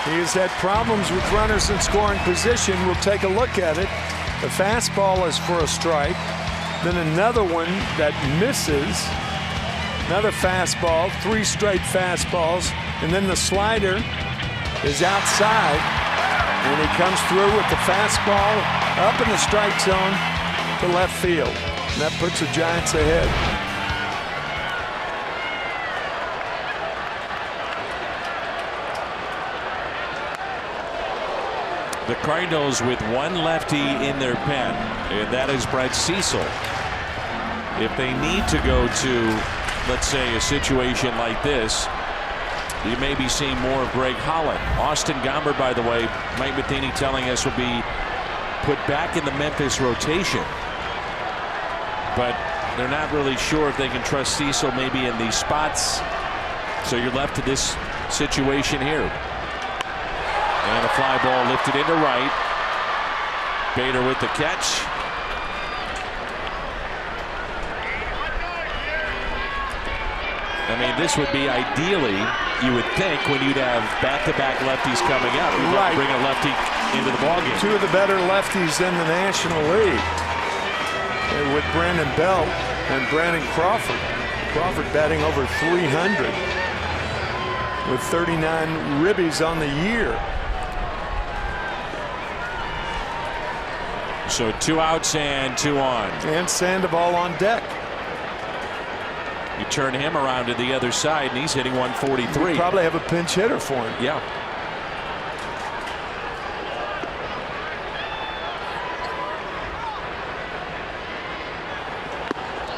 He has had problems with runners in scoring position. We'll take a look at it. The fastball is for a strike. Then another one that misses. Another fastball, 3 straight fastballs, and then the slider is outside, and he comes through with the fastball up in the strike zone to left field. And that puts the Giants ahead. The Cardinals with one lefty in their pen, and that is Brett Cecil. If they need to go to, let's say, a situation like this, you may be seeing more of Greg Holland. Austin Gomber, by the way, Mike Matheny telling us, will be put back in the Memphis rotation. But they're not really sure if they can trust Cecil maybe in these spots. So you're left to this situation here. And a fly ball lifted into right. Bader with the catch. I mean, this would be ideally, you would think, when you'd have back-to-back lefties coming up. You'd right. bring a lefty into the ballgame. 2 of the better lefties in the National League, with Brandon Belt and Brandon Crawford. Crawford batting over 300 with 39 ribbies on the year. So 2 outs and 2 on. And Sandoval on deck. You turn him around to the other side, and he's hitting 143. You probably have a pinch hitter for him. Yeah.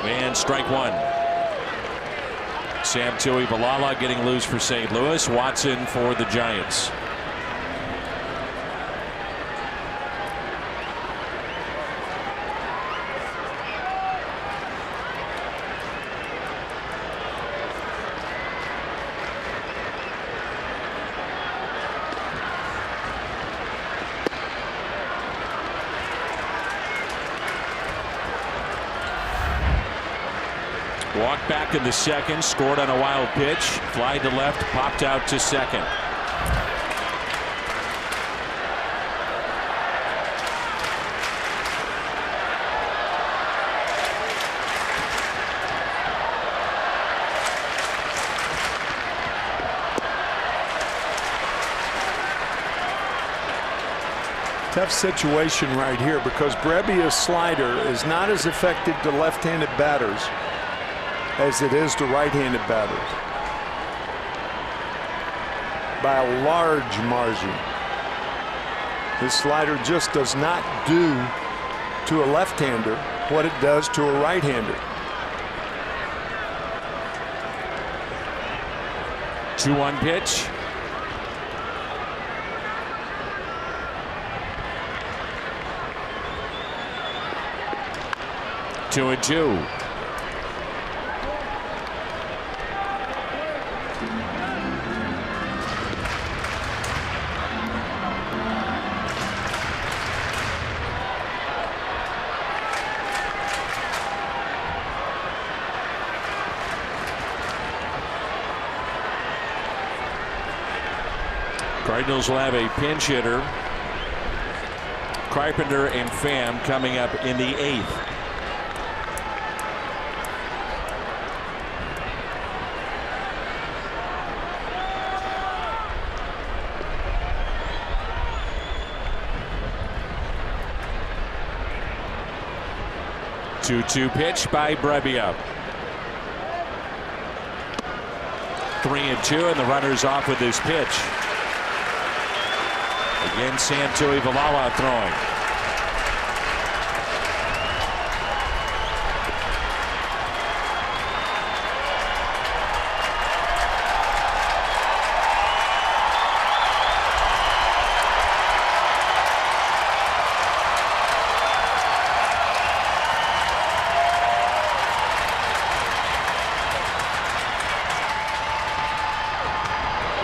And strike 1. Sam Tuivailala getting loose for St. Louis. Watson for the Giants. Walked back in the second, scored on a wild pitch, fly to left, popped out to second. Tough situation right here because Brebbia's slider is not as effective to left-handed batters as it is to right-handed batters by a large margin. His slider just does not do to a left-hander what it does to a right-hander. 2-1 pitch. Two and two. Cardinals will have a pinch hitter. Carpenter and Pham coming up in the 8th. Two-two pitch by Brebbia. 3-2, and the runner's off with his pitch. Again, Santui Valala throwing.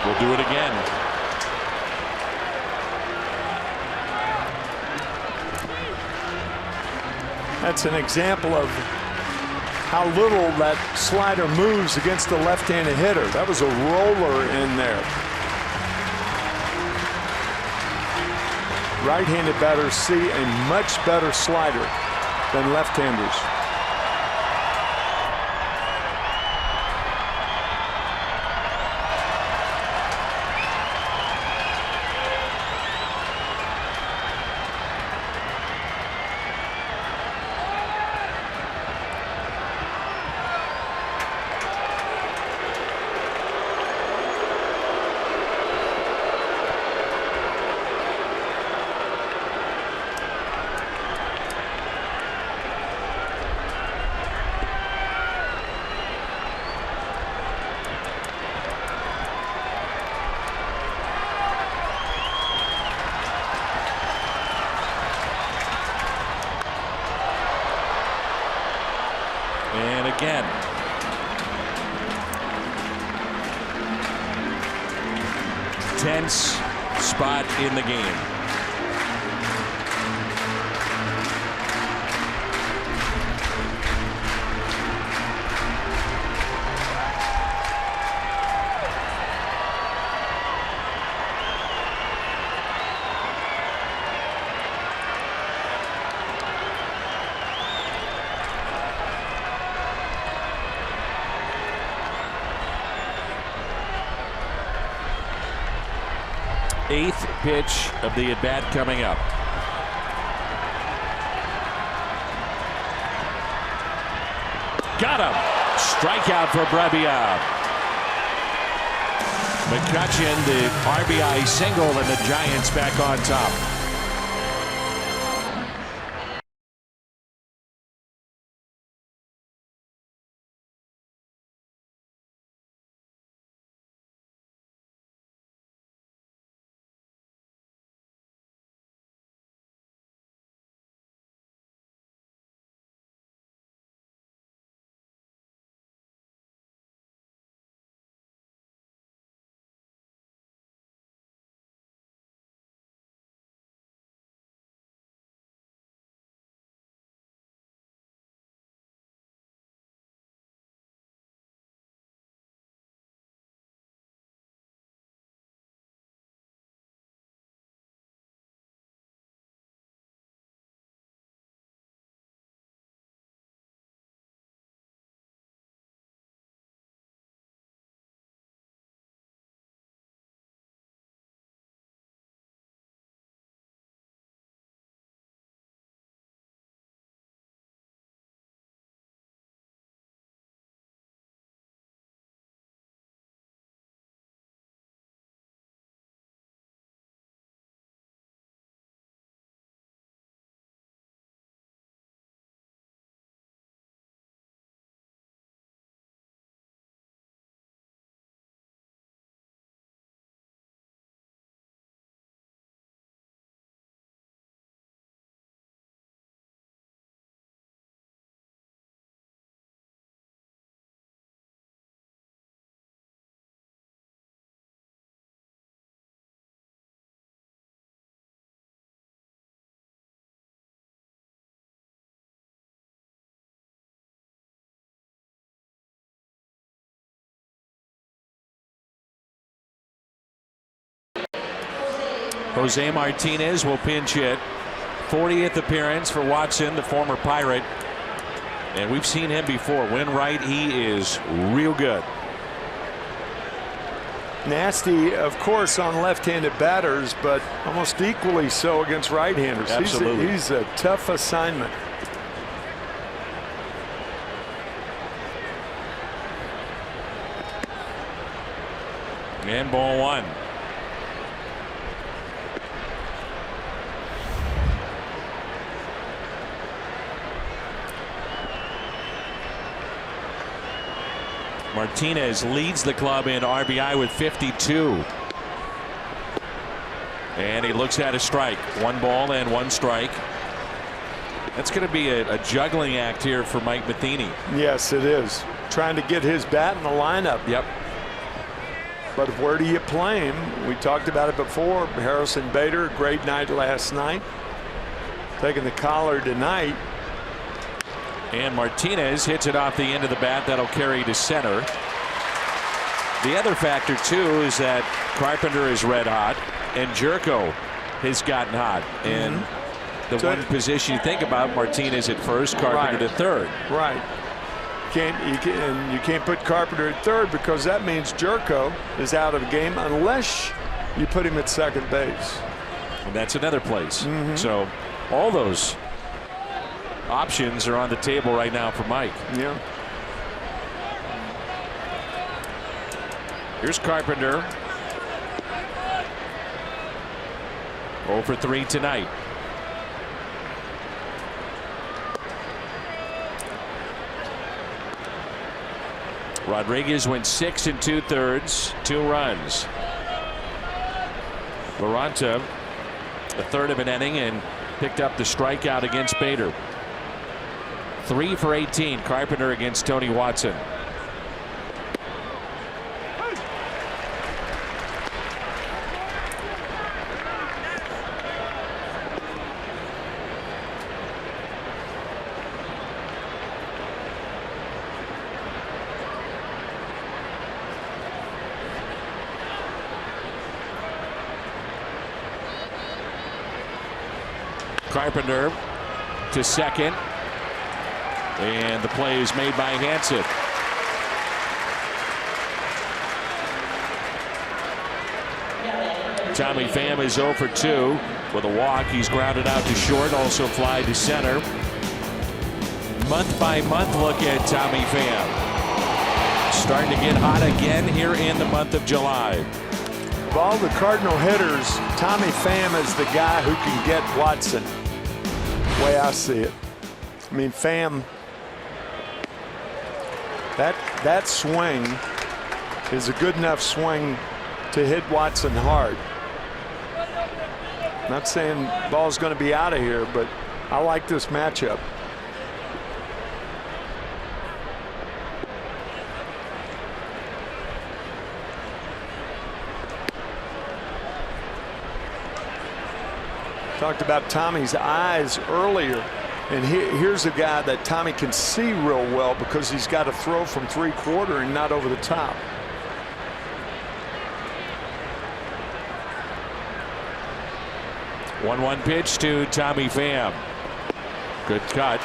We'll do it again. That's an example of how little that slider moves against the left-handed hitter. That was a roller in there. Right-handed batters see a much better slider than left-handers. And again. Tense spot in the game. Eighth pitch of the at-bat coming up. Got him. Strikeout for Brebbia. McCutchen, the RBI single, and the Giants back on top. Jose Martinez will pinch hit. 40th appearance for Watson, the former Pirate. And we've seen him before. When right, he is real good. Nasty, of course, on left-handed batters, but almost equally so against right-handers. Absolutely. He's a tough assignment. And ball one. Martinez leads the club in RBI with 52. And he looks at a strike. 1 ball and 1 strike. That's going to be a juggling act here for Mike Matheny. Yes, it is. Trying to get his bat in the lineup. Yep. But where do you play him? We talked about it before. Harrison Bader, great night last night. Taking the collar tonight. And Martinez hits it off the end of the bat. That'll carry to center. The other factor, too, is that Carpenter is red hot and Jerko has gotten hot. And the one position you think about, Martinez at first, Carpenter to third. Right. You can't put Carpenter at third because that means Jerko is out of the game unless you put him at second base. And that's another place. So all those options are on the table right now for Mike. Yeah. Here's Carpenter. 0 for 3 tonight. Rodriguez went 6 2/3, 2 runs. Laranta, a third of an inning, and picked up the strikeout against Bader. 3 for 18. Carpenter against Tony Watson. Carpenter to second. And the play is made by Hansen. Tommy Pham is 0 for 2 with a walk. He's grounded out to short, also fly to center. Month by month look at Tommy Pham. Starting to get hot again here in the month of July. Of all the Cardinal hitters, Tommy Pham is the guy who can get Watson. The way I see it. I mean, Pham, that swing is a good enough swing to hit Watson hard. Not saying ball's going to be out of here, but I like this matchup. Talked about Tommy's eyes earlier, and here's a guy that Tommy can see real well because he's got to throw from 3/4 and not over the top. One pitch to Tommy Pham. Good cut.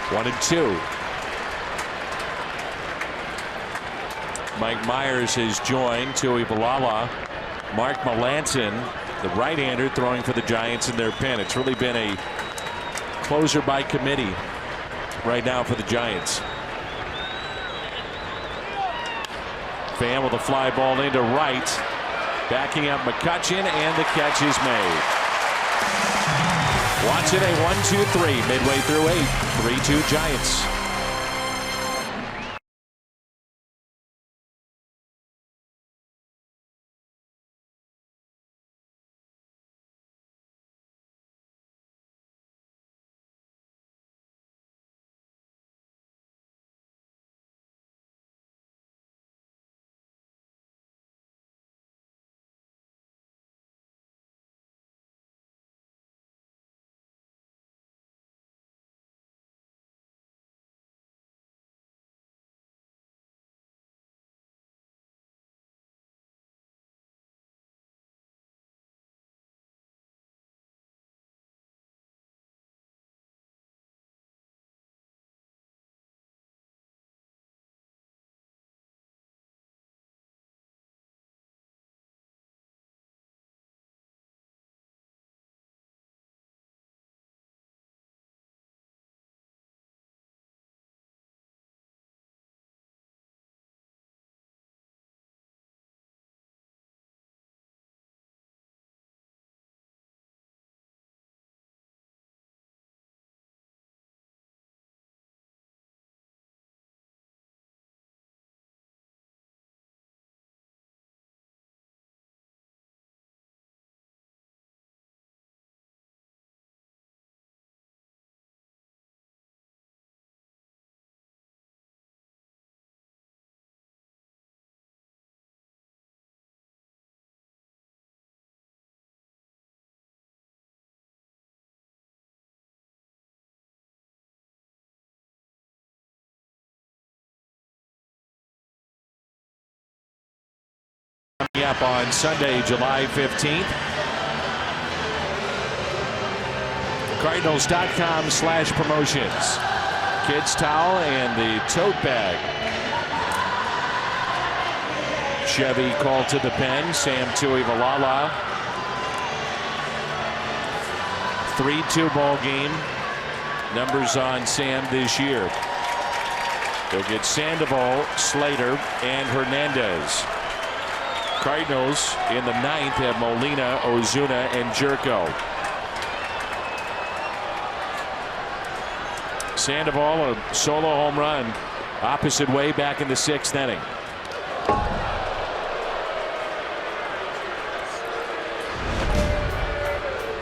1-2. Mike Myers has joined Tui Valala. Mark Melancon, the right-hander, throwing for the Giants in their pen. It's really been a closer by committee right now for the Giants. Pham with a fly ball into right. Backing up McCutchen, and the catch is made. Watson a 1-2-3 midway through 8. 3-2 Giants. up on Sunday, July 15th. Cardinals.com/promotions. Kids towel and the tote bag. Chevy called to the pen. Sam Tuivailala. 3-2 ball game. Numbers on Sam this year. They'll get Sandoval, Slater, and Hernandez. Cardinals in the 9th have Molina, Ozuna, and Jerko. Sandoval, a solo home run, opposite way back in the 6th inning.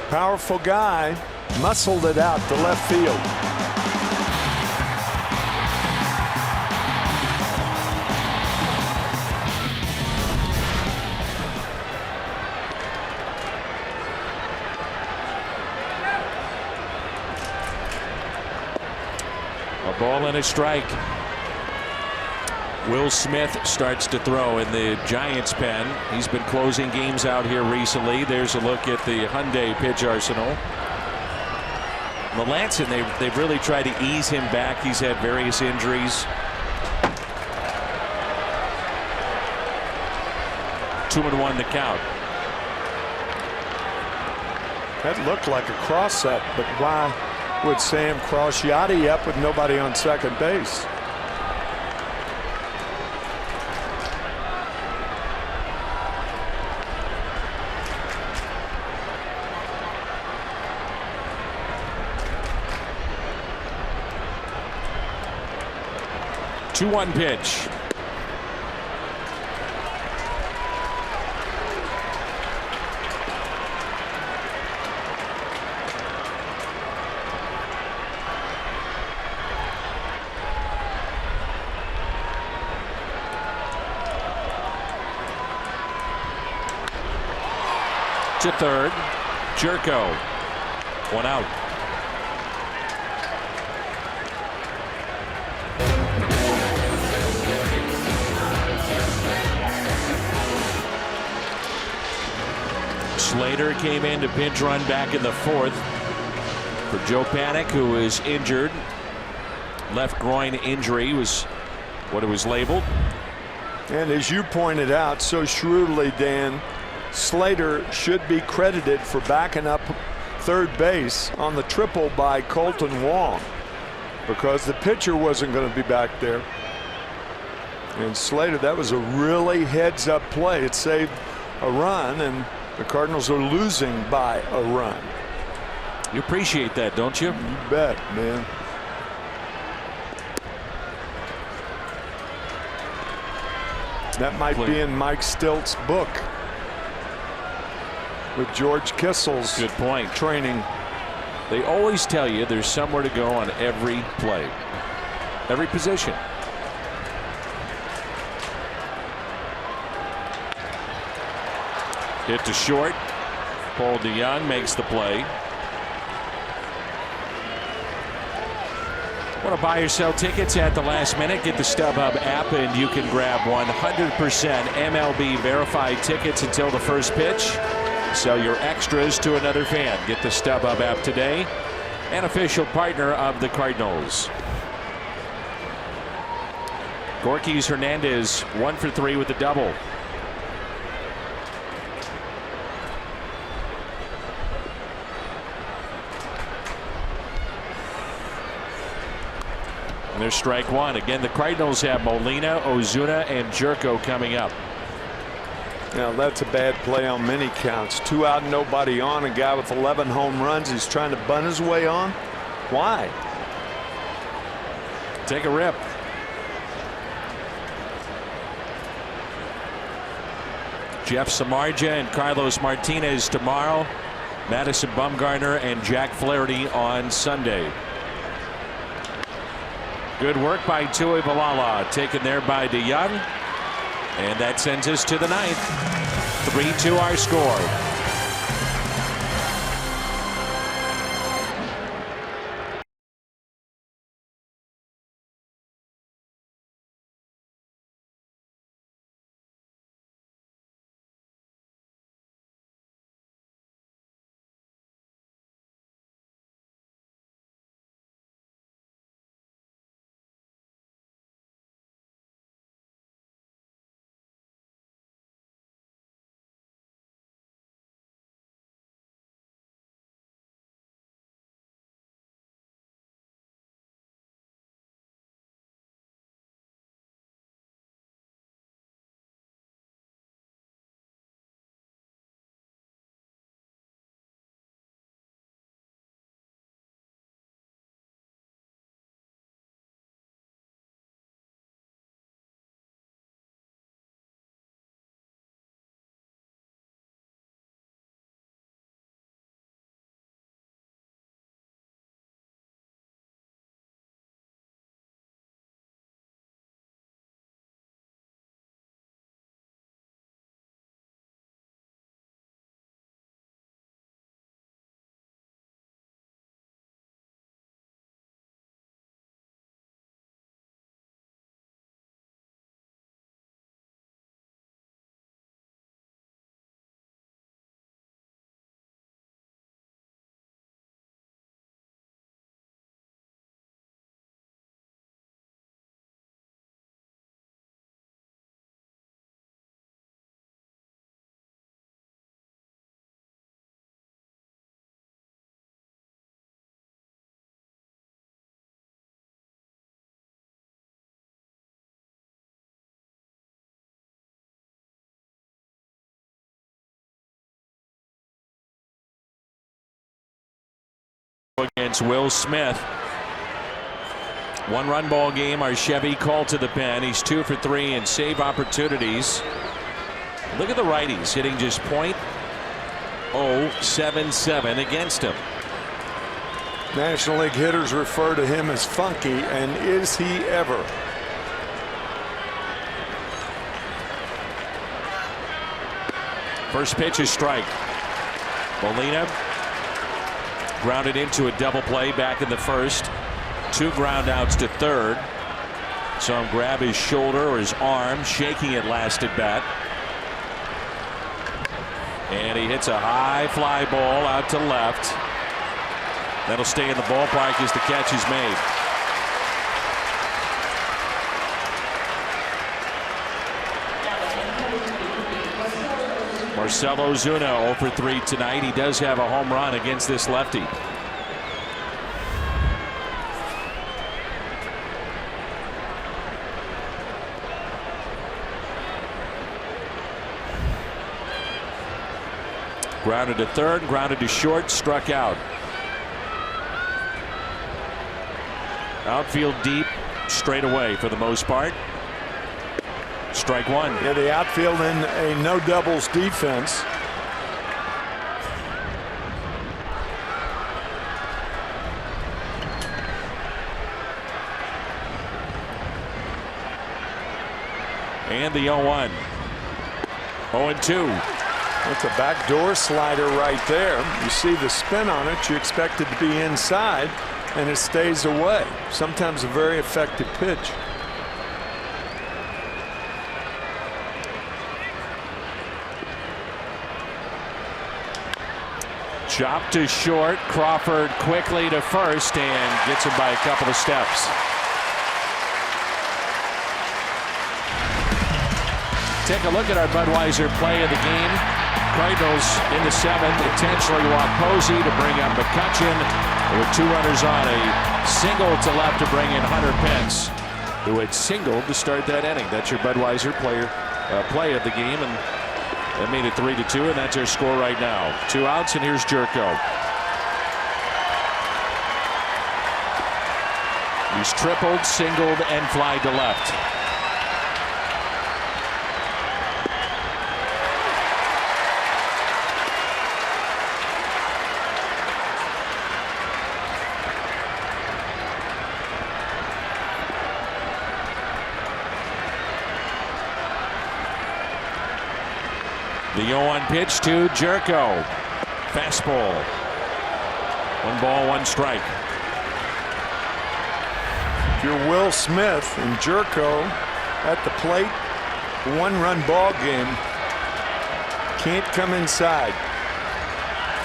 Powerful guy, muscled it out to left field. A ball and a strike. Will Smith starts to throw in the Giants' pen. He's been closing games out here recently. There's a look at the Hyundai pitch arsenal. Melanson, they've really tried to ease him back. He's had various injuries. 2-1 the count. That looked like a cross set, but why would Sam cross Yachty up with nobody on second base? Two-one pitch. To third. Jerko. One out. Slater came in to pinch run back in the 4th for Joe Panik, who is injured. Left groin injury was what it was labeled. And as you pointed out so shrewdly, Dan, Slater should be credited for backing up third base on the triple by Colton Wong, because the pitcher wasn't going to be back there. And Slater, that was a really heads-up play. It saved a run, and the Cardinals are losing by a run. You appreciate that, don't you? You bet, man. That might be in Mike Stilt's book with George Kissel's good point. Training. They always tell you there's somewhere to go on every play, every position. Hit to short. Paul DeJong makes the play. Want to buy or sell tickets at the last minute? Get the StubHub app and you can grab 100% MLB verified tickets until the first pitch. Sell your extras to another fan. Get the StubHub app today. An official partner of the Cardinals. Gorky's Hernandez 1 for 3 with a double. And there's strike one. Again, the Cardinals have Molina, Ozuna, and Jerko coming up. Now that's a bad play on many counts. 2 out, nobody on. A guy with 11 home runs. He's trying to bunt his way on. Why? Take a rip. Jeff Samardzija and Carlos Martinez tomorrow. Madison Bumgarner and Jack Flaherty on Sunday. Good work by Tuivailala, taken there by DeJong. And that sends us to the 9th. 3-2 our score. against Will Smith. 1-run ball game. Our Chevy called to the pen. He's 2 for 3 in save opportunities. Look at the righties hitting just .077 against him. National League hitters refer to him as funky, and is he ever? First pitch is strike. Molina grounded into a double play back in the first. 2 ground outs to third. Saw him grab his shoulder or his arm, shaking it last at bat. And he hits a high fly ball out to left. That'll stay in the ballpark as the catch is made. Marcell Ozuna 0 for 3 tonight. He does have a home run against this lefty. Grounded to third, grounded to short, struck out. Outfield deep, straight away for the most part. Strike 1. Yeah, the outfield in a no doubles defense. And the 0-1. 0-2. That's a backdoor slider right there. You see the spin on it. You expect it to be inside, and it stays away. Sometimes a very effective pitch. Chop to short. Crawford quickly to first and gets him by a couple of steps. Take a look at our Budweiser play of the game. Cardinals in the 7th intentionally walk Posey to bring up McCutchen with 2 runners on. A single to left to bring in Hunter Pence, who had singled to start that inning. That's your Budweiser play of the game, and that made it 3-2, and that's our score right now. 2 outs, and here's Jerko. He's tripled, singled, and flied to left. The 0-1 pitch to Jerko. Fastball. 1 ball, 1 strike. If you're Will Smith and Jerko at the plate, 1-run ball game, can't come inside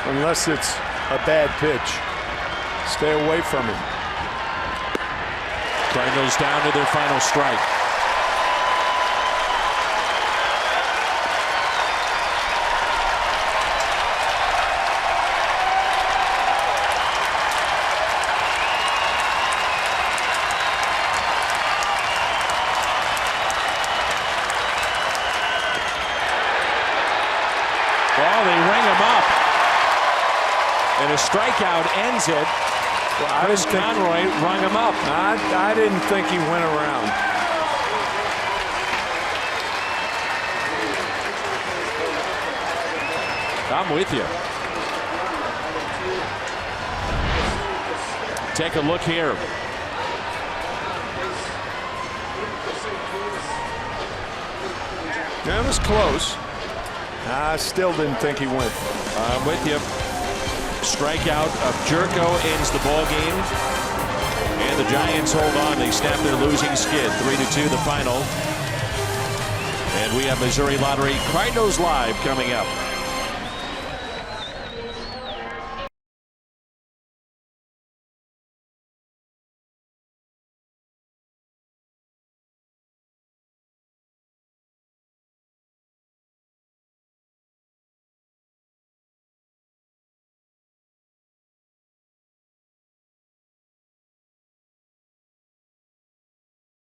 unless it's a bad pitch. Stay away from him. Cardinals down to their final strike. Well, they ring him up, and a strikeout ends it. Well, Chris Conroy rung him up. I didn't think he went around. I'm with you. Take a look here. That was close. I still didn't think he went. I'm with you. Strikeout of Jerko ends the ball game. And the Giants hold on. They snap their losing skid. 3-2 the final. And we have Missouri Lottery Cardinals Live coming up.